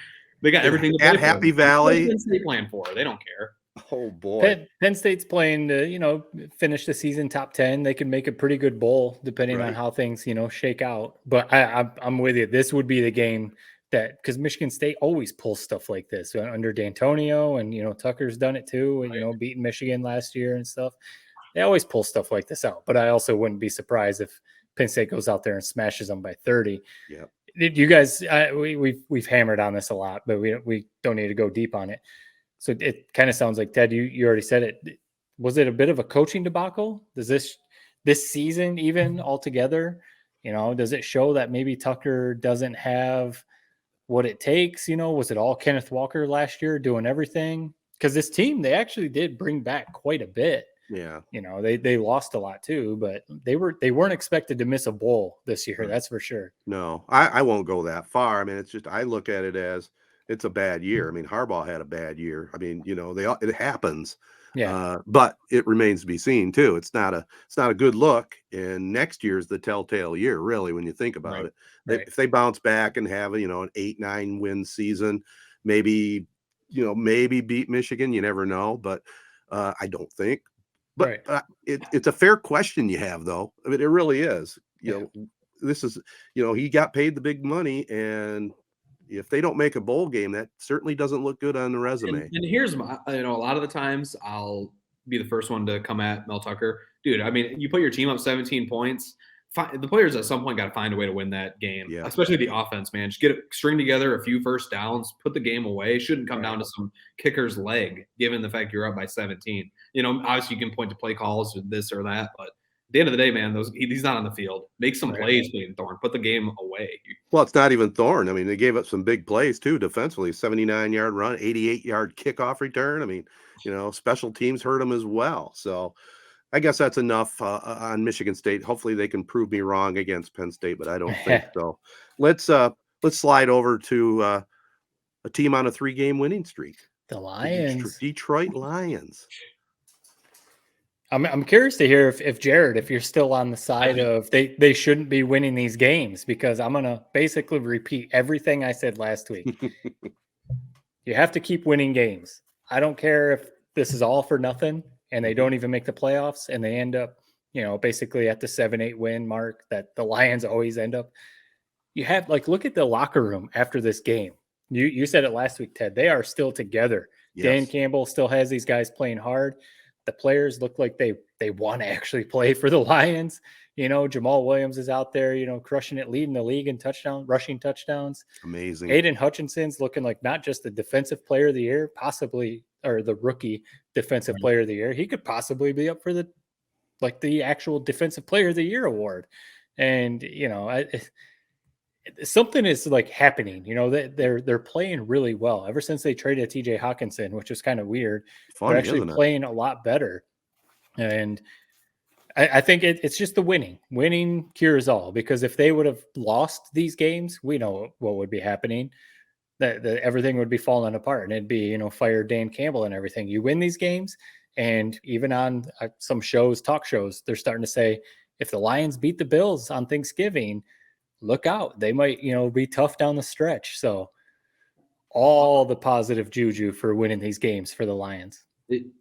They got everything at Happy Valley. They plan for. They don't care. Oh boy. Penn State's playing to, finish the season top 10. They can make a pretty good bowl depending on how things, shake out. But I'm with you. This would be the game because Michigan State always pulls stuff like this under D'Antonio, and Tucker's done it too. And, beating Michigan last year and stuff. They always pull stuff like this out. But I also wouldn't be surprised if Penn State goes out there and smashes them by 30. Yeah. You guys, we've hammered on this a lot, but we don't need to go deep on it. So it kind of sounds like, Ted, you already said it. Was it a bit of a coaching debacle? Does this season even altogether, does it show that maybe Tucker doesn't have what it takes? Was it all Kenneth Walker last year doing everything? Because this team, they actually did bring back quite a bit. Yeah. They lost a lot too, but they weren't expected to miss a bowl this year. That's for sure. No, I won't go that far. I mean, it's just, I look at it as it's a bad year. I mean, Harbaugh had a bad year. I mean, it happens. Yeah. But it remains to be seen too. It's not a good look. And next year's the telltale year, really, when you think about it. If they bounce back and have an 8-9 win season, maybe beat Michigan. You never know, but I don't think. But it's a fair question you have, though. I mean, it really is. This is, he got paid the big money, and if they don't make a bowl game, that certainly doesn't look good on the resume. And here's my, a lot of the times I'll be the first one to come at Mel Tucker. Dude, I mean, you put your team up 17 points. The players at some point got to find a way to win that game, especially the offense, man. Just string together a few first downs, put the game away. It shouldn't come down to some kicker's leg, given the fact you're up by 17. Obviously you can point to play calls or this or that, but at the end of the day, man, he's not on the field. Make some plays, Peyton Thorne. Put the game away. Well, it's not even Thorne. I mean, they gave up some big plays too defensively. 79-yard run, 88-yard kickoff return. I mean, special teams hurt them as well. So I guess that's enough on Michigan State. Hopefully they can prove me wrong against Penn State, but I don't think so. Let's slide over to a team on a 3-game winning streak. The Lions. The Detroit Lions. I'm curious to hear if Jared, if you're still on the side of they shouldn't be winning these games, because I'm going to basically repeat everything I said last week. You have to keep winning games. I don't care if this is all for nothing and they don't even make the playoffs and they end up, basically at the 7-8 win mark that the Lions always end up. You have look at the locker room after this game. You said it last week, Ted. They are still together. Yes. Dan Campbell still has these guys playing hard. The players look like they want to actually play for the Lions. Jamal Williams is out there, crushing it, leading the league in rushing touchdowns. Amazing. Aiden Hutchinson's looking like not just the defensive player of the year, possibly, or the rookie defensive player of the year. He could possibly be up for the actual defensive player of the year award. And, something is happening, they're playing really well ever since they traded TJ Hawkinson, which was kind of weird. Funny, they're actually playing a lot better. And I think it's just the winning cures all, because if they would have lost these games, we know what would be happening, that everything would be falling apart and it'd be, fire Dan Campbell and everything. You win these games. And even on some talk shows, they're starting to say, if the Lions beat the Bills on Thanksgiving, look out. They might, be tough down the stretch. So all the positive juju for winning these games for the Lions.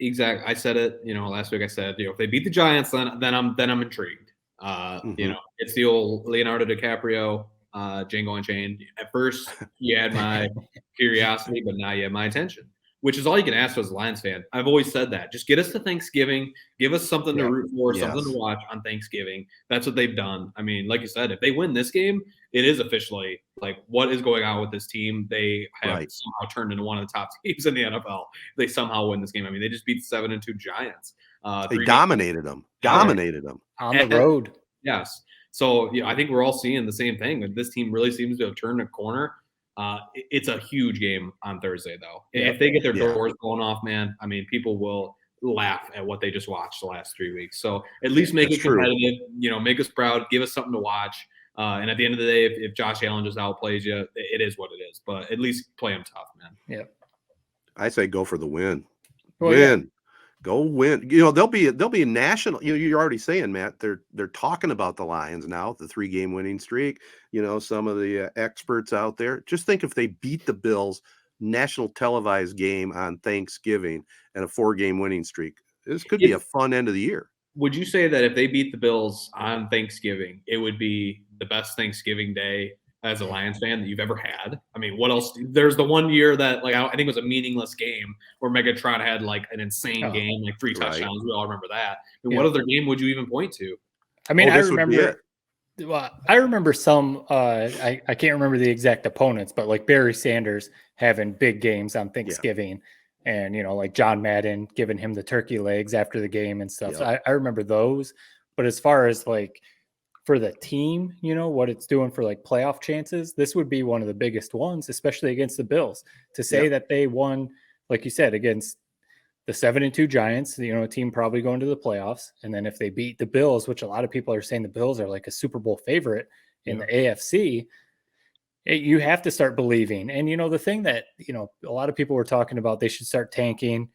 Exactly. I said it, last week I said, if they beat the Giants, then I'm intrigued. It's the old Leonardo DiCaprio, Django Unchained. At first you had my curiosity, but now you have my attention, which is all you can ask as a Lions fan. I've always said that. Just get us to Thanksgiving, give us something to root for, something to watch on Thanksgiving. That's what they've done. I mean, like you said, if they win this game, it is officially what is going on with this team. They have somehow turned into one of the top teams in the NFL. They somehow win this game. I mean, they just beat 7-2 Giants. They dominated them. Dominated them on the road. Yes. So I think we're all seeing the same thing. This team really seems to have turned a corner. It's a huge game on Thursday, though. If they get their doors blown off, man, I mean, people will laugh at what they just watched the last 3 weeks. So at least make it competitive, make us proud, give us something to watch. And at the end of the day, if Josh Allen just outplays you, it is what it is. But at least play him tough, man. Yeah. I say go for the win. Well, win. Yeah. Go win. They'll be a national. You're already saying, Matt. They're talking about the Lions now, the 3-game winning streak. Some of the experts out there. Just think if they beat the Bills, national televised game on Thanksgiving and a 4-game winning streak. This could be a fun end of the year. Would you say that if they beat the Bills on Thanksgiving, it would be the best Thanksgiving day as a Lions fan that you've ever had? I mean, what else? There's the one year that, like, I think it was a meaningless game where Megatron had like an insane game, like 3 touchdowns. We all remember that. I mean, what other game would you even point to? I mean, I remember. Well, I remember some. I can't remember the exact opponents, but like Barry Sanders having big games on Thanksgiving, and like John Madden giving him the turkey legs after the game and stuff. So I remember those. But as far as like for the team, what it's doing for like playoff chances, this would be one of the biggest ones, especially against the Bills. To say that they won, like you said, against the 7-2 Giants, a team probably going to the playoffs. And then if they beat the Bills, which a lot of people are saying the Bills are like a Super Bowl favorite in the AFC, you have to start believing. And, the thing that, a lot of people were talking about, they should start tanking.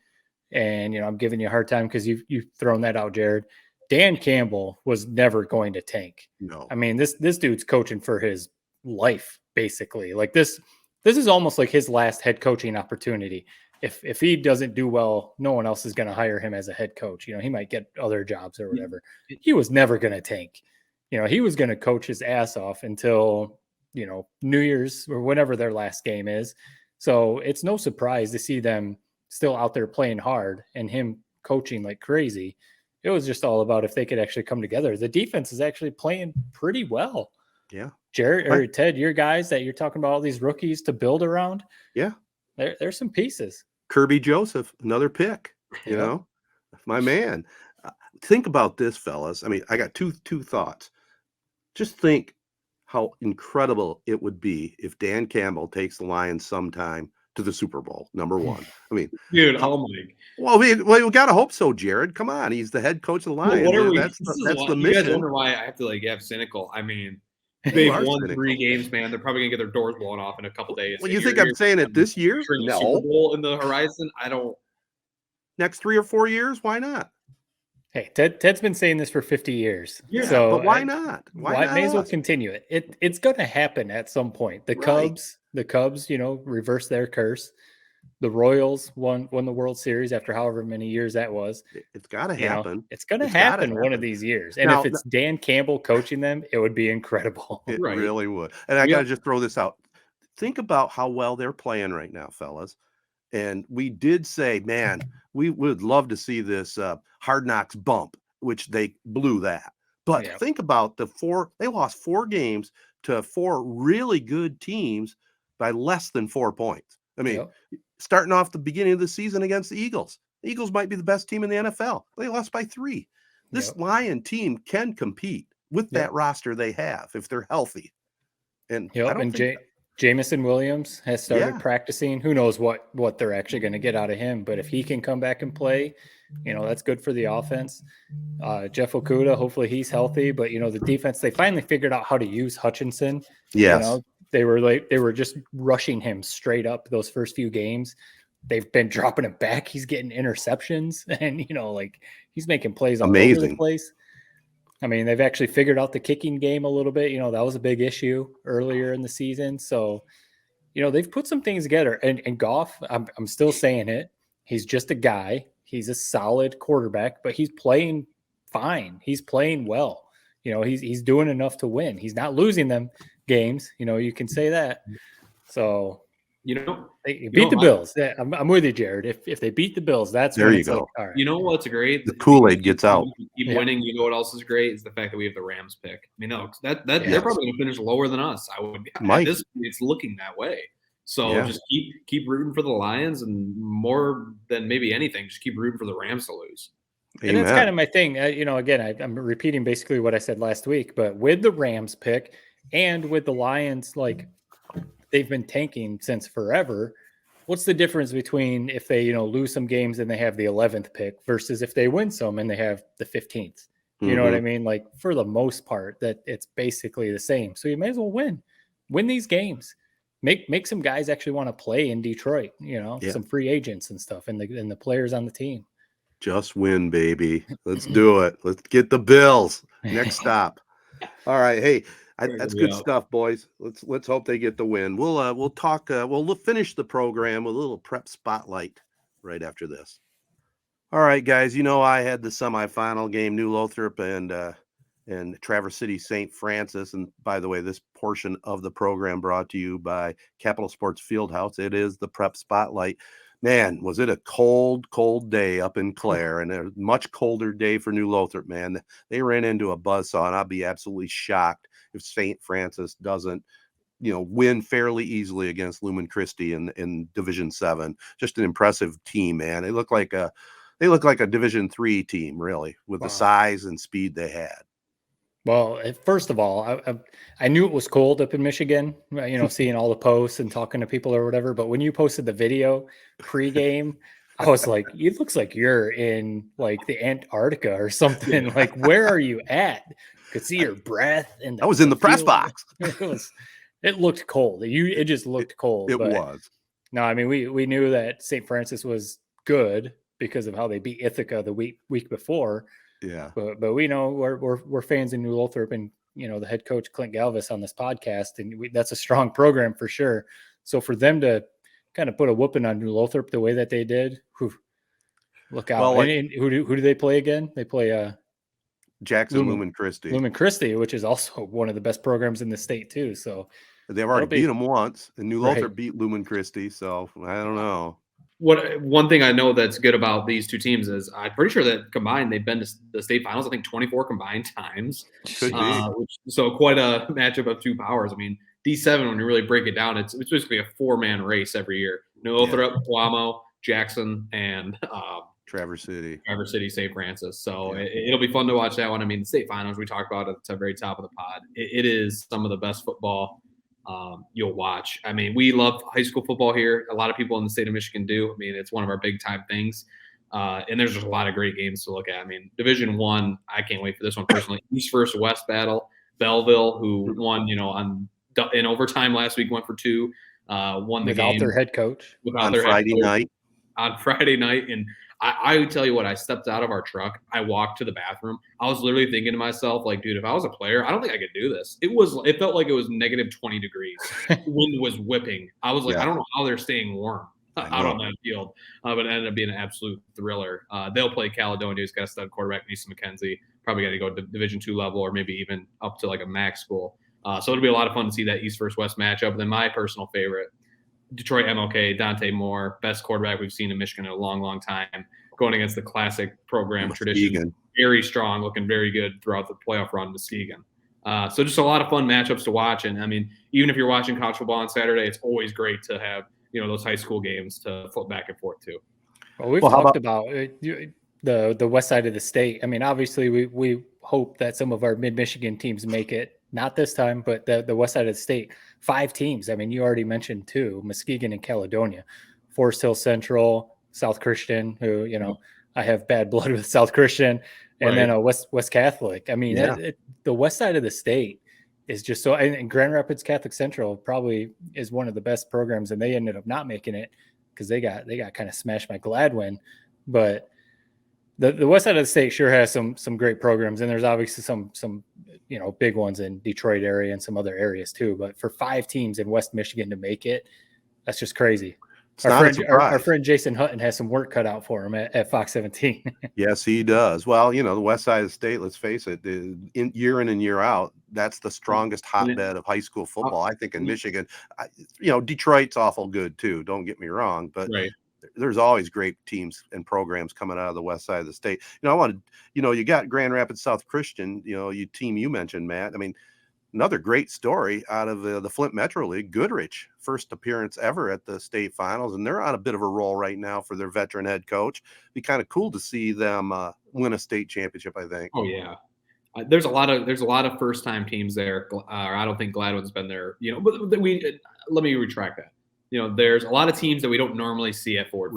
And, I'm giving you a hard time because you've thrown that out, Jared. Dan Campbell was never going to tank. No. I mean, this dude's coaching for his life, basically. Like this is almost like his last head coaching opportunity. If he doesn't do well, no one else is going to hire him as a head coach. He might get other jobs or whatever. He was never going to tank. He was going to coach his ass off until, New Year's or whenever their last game is. So it's no surprise to see them still out there playing hard and him coaching like crazy. It was just all about if they could actually come together. The defense is actually playing pretty well. Yeah. Jared or Ted, your guys that you're talking about, all these rookies to build around. Yeah. There's some pieces. Kirby Joseph, another pick, my man. Think about this, fellas. I mean, I got two thoughts. Just think how incredible it would be if Dan Campbell takes the Lions sometime to the Super Bowl, number one. I mean, dude, oh my. Well, we got to hope so, Jared. Come on. He's the head coach of the Lions. Well, that's the mission. You guys wonder why I have to have cynical. I mean, they've won cynical. 3 games, man. They're probably gonna get their doors blown off in a couple days. Well, you think I'm saying it this year? No. Super Bowl in the horizon? I don't. Next 3 or 4 years? Why not? Hey, Ted's been saying this for 50 years. Yeah, so but why not? Why not? May as well continue it. It's going to happen at some point. The Cubs, reverse their curse. The Royals won the World Series after however many years that was. It's got to happen. It's going to happen one of these years. And if it's Dan Campbell coaching them, it would be incredible. It really would. And I got to just throw this out. Think about how well they're playing right now, fellas. And we did say, man, we would love to see this Hard Knocks bump, which they blew that. But think about they lost 4 games to 4 really good teams by less than 4 points. I mean, starting off the beginning of the season against the Eagles. The Eagles might be the best team in the NFL. They lost by 3. This Lion team can compete with that roster they have if they're healthy. And I don't think Jameson Williams has started practicing. Who knows what they're actually going to get out of him. But if he can come back and play, that's good for the offense. Jeff Okudah, hopefully he's healthy. But, the defense, they finally figured out how to use Hutchinson. Yes. They were just rushing him straight up those first few games. They've been dropping him back. He's getting interceptions and, he's making plays all over the place. I mean, they've actually figured out the kicking game a little bit. That was a big issue earlier in the season. So, they've put some things together. And Goff, I'm still saying it. He's just a guy. He's a solid quarterback, but he's playing fine. He's playing well. He's doing enough to win. He's not losing them games. You can say that. So, they beat the Bills. I'm with you, Jared. If they beat the Bills, that's there when you it's go. Like, all right. You know what's great? The Kool-Aid gets out. Keep winning. You know what else is great is the fact that we have the Rams pick. I mean, they're probably going to finish lower than us. I would. At this point, it's looking that way. So just keep rooting for the Lions, and more than maybe anything, just keep rooting for the Rams to lose. Amen. And that's kind of my thing. Again, I'm repeating basically what I said last week, but with the Rams pick and with the Lions, like they've been tanking since forever. What's the difference between if they, lose some games and they have the 11th pick versus if they win some and they have the 15th? You know what I mean? Like for the most part, that it's basically the same. So you may as well win these games. Make some guys actually want to play in Detroit, some free agents and stuff and the players on the team. Just win, baby. Let's do it. Let's get the Bills. Next stop. All right. Hey, That's good stuff, boys. Let's hope they get the win. We'll talk. We'll finish the program with a little prep spotlight right after this. All right, guys. I had the semifinal game, New Lothrop and Traverse City St. Francis. And by the way, this portion of the program brought to you by Capital Sports Fieldhouse. It is the prep spotlight. Man, was it a cold, cold day up in Clare, and a much colder day for New Lothrop, man. They ran into a buzzsaw, and I'll be absolutely shocked if St. Francis doesn't, win fairly easily against Lumen Christi in Division 7. Just an impressive team, man. They look like a Division 3 team, really, with the size and speed they had. Well, first of all, I knew it was cold up in Michigan, seeing all the posts and talking to people or whatever. But when you posted the video pregame, I was like, it looks like you're in like the Antarctica or something. Like, where are you at? Could see your breath. And I was in the press box. It looked cold. It just looked cold. It was. No, I mean, we knew that St. Francis was good because of how they beat Ithaca the week before. Yeah, but we know we're fans in New Lothrop, and the head coach Clint Galvis on this podcast, and that's a strong program for sure. So for them to kind of put a whooping on New Lothrop the way that they did, look out! Well, and who do they play again? They play Jackson Lumen Christi, which is also one of the best programs in the state too. So they've already beat them once, and New Lothrop beat Lumen Christi. So I don't know. One thing I know that's good about these two teams is I'm pretty sure that combined they've been to the state finals, I think 24 combined times. Could be. So quite a matchup of two powers. I mean, D7, when you really break it down, it's basically a 4-man race every year. New Lothrop, Tuamo, Jackson, and Traverse City, St. Francis. So it'll be fun to watch that one. I mean, the state finals we talked about at the very top of the pod. It is some of the best football you'll watch. I mean, we love high school football here. A lot of people in the state of Michigan do. I mean, it's one of our big time things. And there's just a lot of great games to look at. I mean, Division 1, I can't wait for this one personally. East versus West battle. Belleville, who won, in overtime last week, went for 2, won the game. Without their head coach. On Friday night. On Friday night. And I would tell you what, I stepped out of our truck. I walked to the bathroom. I was literally thinking to myself, like, dude, if I was a player, I don't think I could do this. It felt like it was negative 20 degrees. Wind was whipping. I was like, I don't know how they're staying warm out on that field. But it ended up being an absolute thriller. They'll play Caledonia, who's got a stud quarterback, Mason McKenzie. Probably got to go to Division 2 level or maybe even up to like a MAC school. So it'll be a lot of fun to see that East versus West matchup. Then my personal favorite, Detroit MLK, Dante Moore, best quarterback we've seen in Michigan in a long, long time, going against the classic program tradition. Very strong, looking very good throughout the playoff run, Muskegon. So just a lot of fun matchups to watch. And I mean, even if you're watching college football on Saturday, it's always great to have, those high school games to flip back and forth too. Well, we've talked about the west side of the state. I mean, obviously we hope that some of our mid-Michigan teams make it. Not this time, but the west side of the state, 5 teams. I mean, you already mentioned 2, Muskegon and Caledonia, Forest Hill Central, South Christian, who, I have bad blood with South Christian, and then West Catholic. I mean, the west side of the state is just so, and Grand Rapids Catholic Central probably is one of the best programs, and they ended up not making it because they got kind of smashed by Gladwin. But the west side of the state sure has some great programs, and there's obviously some big ones in Detroit area and some other areas too. But for 5 teams in West Michigan to make it, that's just crazy. Our friend Jason Hutton has some work cut out for him at Fox 17. Yes, he does. Well, the west side of the state, let's face it, year in and year out, that's the strongest hotbed of high school football, I think, in Michigan. Detroit's awful good too, don't get me wrong, but there's always great teams and programs coming out of the west side of the state. You got Grand Rapids South Christian, team you mentioned, Matt. I mean, another great story out of the Flint Metro League, Goodrich, first appearance ever at the state finals, and they're on a bit of a roll right now for their veteran head coach. Be kind of cool to see them win a state championship, I think. Oh yeah. There's a lot of first time teams there. I don't think Gladwin's been there, but let me retract that. There's a lot of teams that we don't normally see at Ford,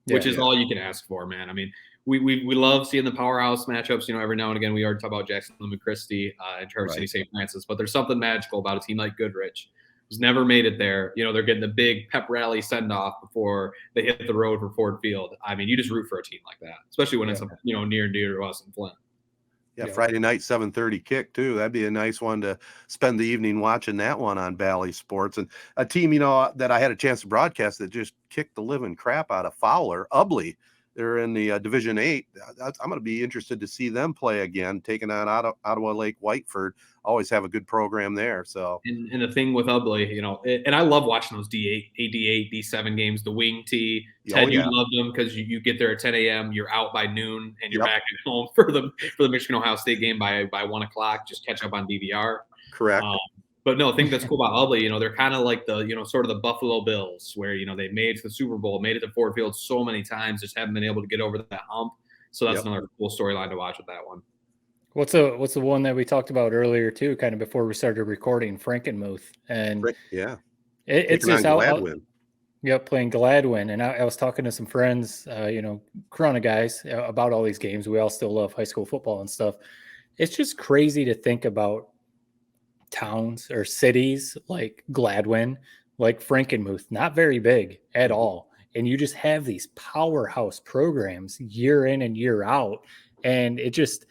which is all you can ask for, man. I mean, we love seeing the powerhouse matchups. Every now and again, we already talk about Jackson Lumen Christi and Traverse City St. Francis, but there's something magical about a team like Goodrich, who's never made it there. They're getting the big pep rally send off before they hit the road for Ford Field. I mean, you just root for a team like that, especially when it's near and dear to us in Flint. Yeah, Friday night, 7:30 kick too. That'd be a nice one to spend the evening watching that one on Bally Sports. And a team, that I had a chance to broadcast that just kicked the living crap out of Fowler, Ubley. They're in the Division 8. I'm going to be interested to see them play again, taking on Ottawa Lake Whiteford. Always have a good program there. So, and the thing with Ubley, and I love watching those D8, D7 games, the wing tee. Ted, you love them because you get there at 10 a.m., you're out by noon, and you're back at home for the Michigan Ohio State game by 1 o'clock. Just catch up on DVR. Correct. But no, I think that's cool about Ubley. They're kind of like the, sort of the Buffalo Bills, where, they made it to the Super Bowl, made it to Ford Field so many times, just haven't been able to get over that hump. So that's another cool storyline to watch with that one. What's the one that we talked about earlier too, kind of before we started recording, Frankenmuth, and it's just Gladwin. Playing Gladwin, and I was talking to some friends, Corona guys, about all these games. We all still love high school football and stuff. It's just crazy to think about towns or cities like Gladwin, like Frankenmuth, not very big at all, and you just have these powerhouse programs year in and year out, and it just.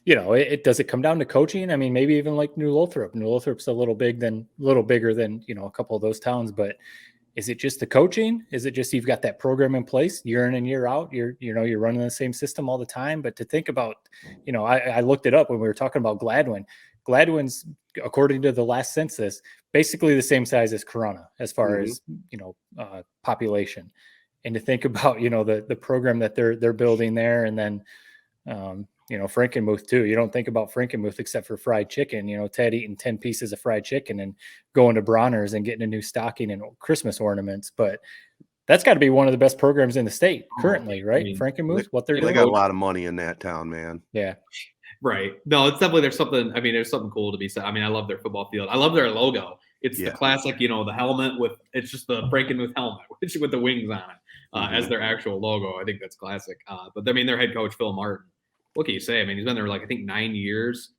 It does it come down to coaching? I mean, maybe even like New Lothrop. New Lothrop's a little bigger than a couple of those towns. But is it just the coaching? Is it just you've got that program in place year in and year out? You're running the same system all the time. But to think about, I looked it up when we were talking about Gladwin. Gladwin's, according to the last census, basically the same size as Corona as far as population. And to think about the program that they're building there, and then. Frankenmuth too. You don't think about Frankenmuth except for fried chicken. Ted eating 10 pieces of fried chicken and going to Bronner's and getting a new stocking and Christmas ornaments. But that's got to be one of the best programs in the state currently, right? Frankenmuth, what they're doing. They got a lot of money in that town, man. Yeah. Right. No, it's definitely there's something cool to be said. I love their football field. I love their logo. It's the classic, the helmet it's just the Frankenmuth helmet with the wings on it as their actual logo. I think that's classic. But their head coach, Phil Martin. What can you say? He's been there I think 9 years,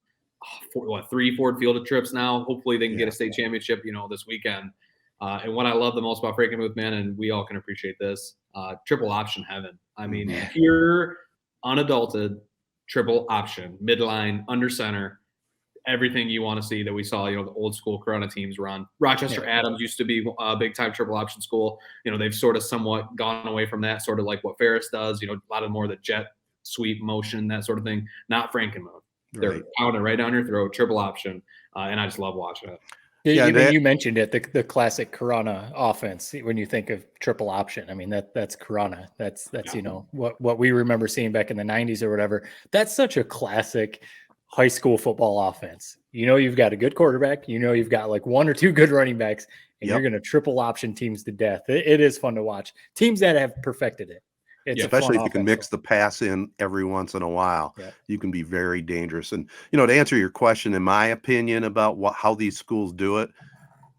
3 Ford Field trips now. Hopefully they can get a state championship, this weekend. And what I love the most about Frankenmuth, man, and we all can appreciate this, triple option heaven. Pure, unadulterated triple option, midline, under center, everything you want to see that we saw, the old school Corona teams run. Rochester Adams used to be a big time triple option school. They've sort of somewhat gone away from that, sort of like what Ferris does, a lot of more of the jet sweep motion, that sort of thing. Not Frankenmuth. They're pounding right down your throat, triple option, and I just love watching it. You mentioned it, the classic Corona offense. When you think of triple option, that's Corona. That's what we remember seeing back in the 90s or whatever. That's such a classic high school football offense. You've got a good quarterback. You've got like 1 or 2 good running backs, and you're going to triple option teams to death. It is fun to watch. Teams that have perfected it. Especially if you can mix the pass in every once in a while, you can be very dangerous. And, to answer your question, in my opinion, about how these schools do it,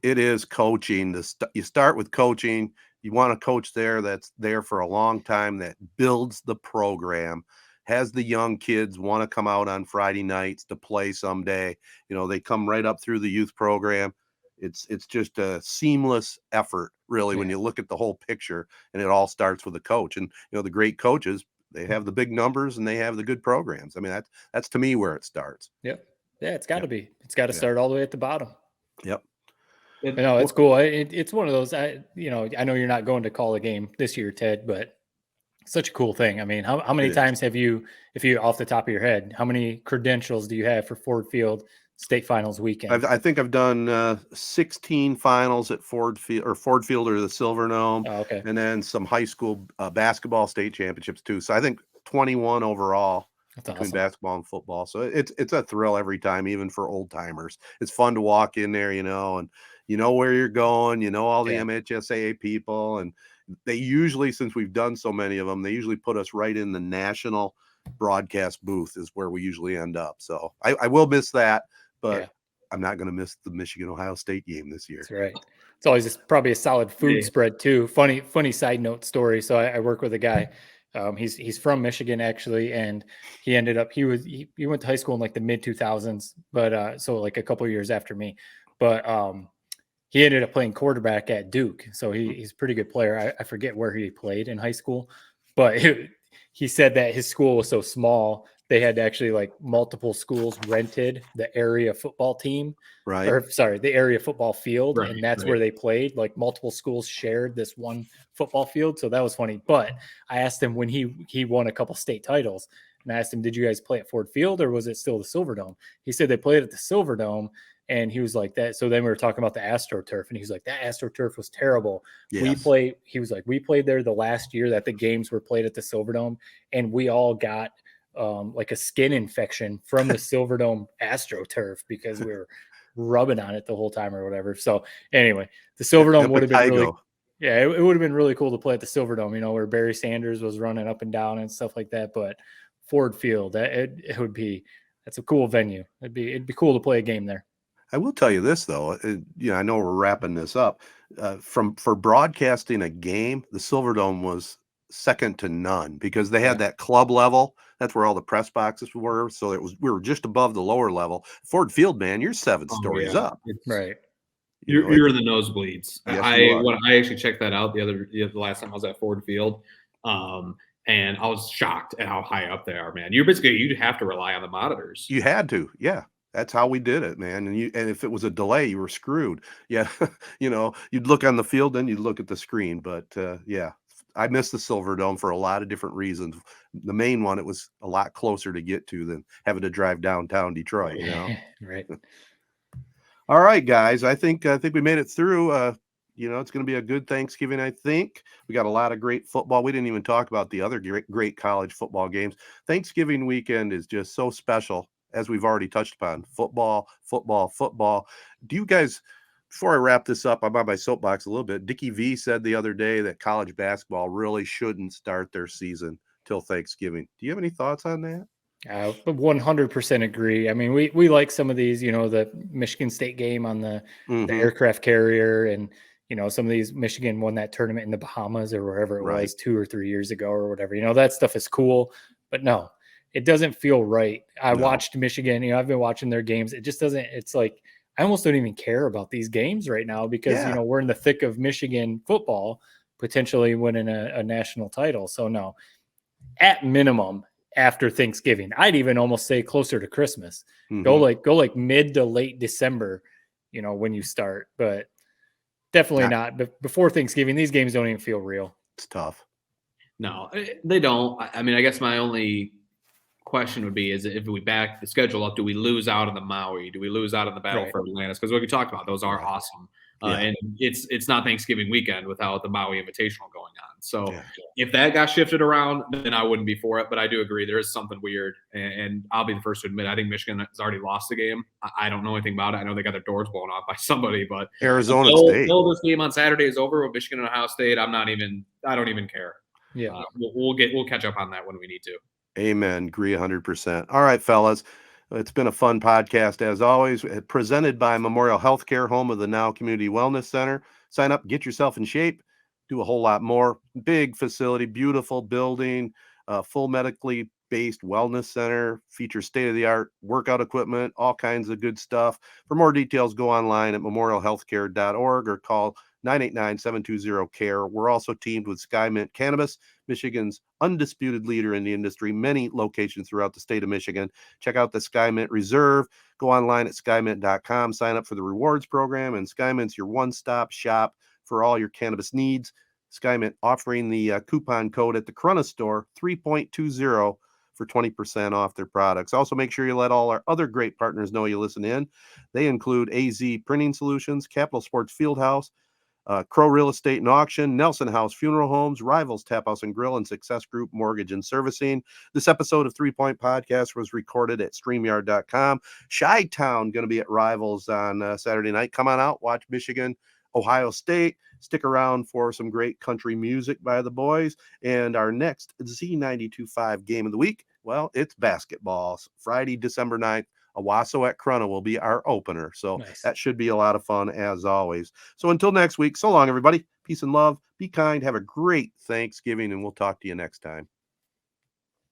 it is coaching. You start with coaching. You want a coach there that's there for a long time, that builds the program, has the young kids want to come out on Friday nights to play someday. They come right up through the youth program. It's just a seamless effort, really, when you look at the whole picture, and it all starts with the coach. And, the great coaches, they have the big numbers and they have the good programs. That's to me where it starts. Yep. Yeah, it's got to be. It's got to start all the way at the bottom. Yep. It's cool. It's one of those, I know you're not going to call a game this year, Ted, but such a cool thing. How many times have you, if you off the top of your head, how many credentials do you have for Ford Field State Finals weekend? I think I've done 16 finals at Ford Field or the Silverdome, and then some high school basketball state championships too. So I think 21 overall between basketball and football. So it's a thrill every time, even for old timers. It's fun to walk in there, and where you're going. All the MHSAA people, and they usually, since we've done so many of them, they usually put us right in the national broadcast booth is where we usually end up. So I will miss that. But I'm not going to miss the Michigan-Ohio State game this year. That's right. It's always probably a solid food spread too. Funny side note story. So I work with a guy. He's from Michigan actually, and he ended up he went to high school in like the mid 2000s, but so like a couple of years after me. But he ended up playing quarterback at Duke, so he's a pretty good player. I forget where he played in high school, but he said that his school was so small they had actually like multiple schools rented the area football team, Right. or sorry, the area football field. Right, And that's right. where they played. Like multiple schools shared this one football field. So that was funny. But I asked him when he won a couple state titles, and I asked him, did you guys play at Ford Field or was it still the Silverdome? He said they played at the Silverdome. And he was like that. So then we were talking about the AstroTurf, and he's like, that AstroTurf was terrible. Yes. He was like, we played there the last year that the games were played at the Silverdome, and we all got like a skin infection from the Silverdome AstroTurf because we were rubbing on it the whole time or whatever. So anyway, the Silverdome would have been really, yeah, it would have been really cool to play at the Silverdome, you know, where Barry Sanders was running up and down and stuff like that. But Ford Field, it would be, that's a cool venue. It'd be cool to play a game there. I will tell you this though, I know we're wrapping this up. For broadcasting a game, the Silverdome was second to none because they had that club level. That's where all the press boxes were. So we were just above the lower level. Ford Field, man, you're 7 stories up. Right. You're in the nosebleeds. Yes, I actually checked that out the last time I was at Ford Field. And I was shocked at how high up they are, man. You'd have to rely on the monitors. You had to, yeah. That's how we did it, man. And if it was a delay, you were screwed. Yeah, you'd look on the field, then you'd look at the screen. But yeah, I missed the Silverdome for a lot of different reasons. The main one, it was a lot closer to get to than having to drive downtown Detroit. Right. All right, guys. I think we made it through. It's going to be a good Thanksgiving. I think we got a lot of great football. We didn't even talk about the other great college football games. Thanksgiving weekend is just so special. As we've already touched upon, football. Do you guys, before I wrap this up, I'm on my soapbox a little bit. Dickie V said the other day that college basketball really shouldn't start their season till Thanksgiving. Do you have any thoughts on that? 100% agree. I mean, we like some of these, the Michigan State game on the aircraft carrier, and some of these. Michigan won that tournament in the Bahamas or wherever it was 2 or 3 years ago or whatever. That stuff is cool, but no. It doesn't feel right. I watched Michigan, I've been watching their games. It just doesn't, it's like, I almost don't even care about these games right now because, we're in the thick of Michigan football, potentially winning a national title. So no, at minimum after Thanksgiving, I'd even almost say closer to Christmas, go like mid to late December, when you start, but definitely not. But before Thanksgiving, these games don't even feel real. It's tough. No, they don't. I mean, I guess my only question would be, is if we back the schedule up, do we lose out on the Maui? Do we lose out on the Battle for Atlantis? Because what we talked about, those are awesome. And it's not Thanksgiving weekend without the Maui Invitational going on. So if that got shifted around, then I wouldn't be for it. But I do agree there is something weird. And I'll be the first to admit, I think Michigan has already lost the game. I don't know anything about it. I know they got their doors blown off by somebody, but Arizona State. Until this game on Saturday is over with Michigan and Ohio State, I don't even care. Yeah. We'll catch up on that when we need to. Amen. Agree 100%. All right, fellas. It's been a fun podcast as always. Presented by Memorial Healthcare, home of the Now Community Wellness Center. Sign up, get yourself in shape, do a whole lot more. Big facility, beautiful building, full medically based wellness center, features state-of-the-art workout equipment, all kinds of good stuff. For more details, go online at memorialhealthcare.org or call 989-720-CARE. We're also teamed with Skymint Cannabis, Michigan's undisputed leader in the industry, many locations throughout the state of Michigan. Check out the Skymint Reserve. Go online at skymint.com, sign up for the rewards program, and Skymint's your one-stop shop for all your cannabis needs. Skymint offering the coupon code at the Corunna store, 3.20 for 20% off their products. Also, make sure you let all our other great partners know you listen in. They include AZEE Printing Solutions, Capital Sports Fieldhouse, Crow Real Estate and Auction, Nelson House Funeral Homes, Rivals Taphouse and Grille, and Success Group Mortgage and Servicing. This episode of 3 Point Podcast was recorded at StreamYard.com. Chi-Town going to be at Rivals on Saturday night. Come on out, watch Michigan, Ohio State. Stick around for some great country music by the boys. And our next Z92.5 game of the week, well, it's basketball. Friday, December 9th. Owosso at Corunna will be our opener. So that should be a lot of fun as always. So until next week, so long, everybody. Peace and love. Be kind. Have a great Thanksgiving, and we'll talk to you next time.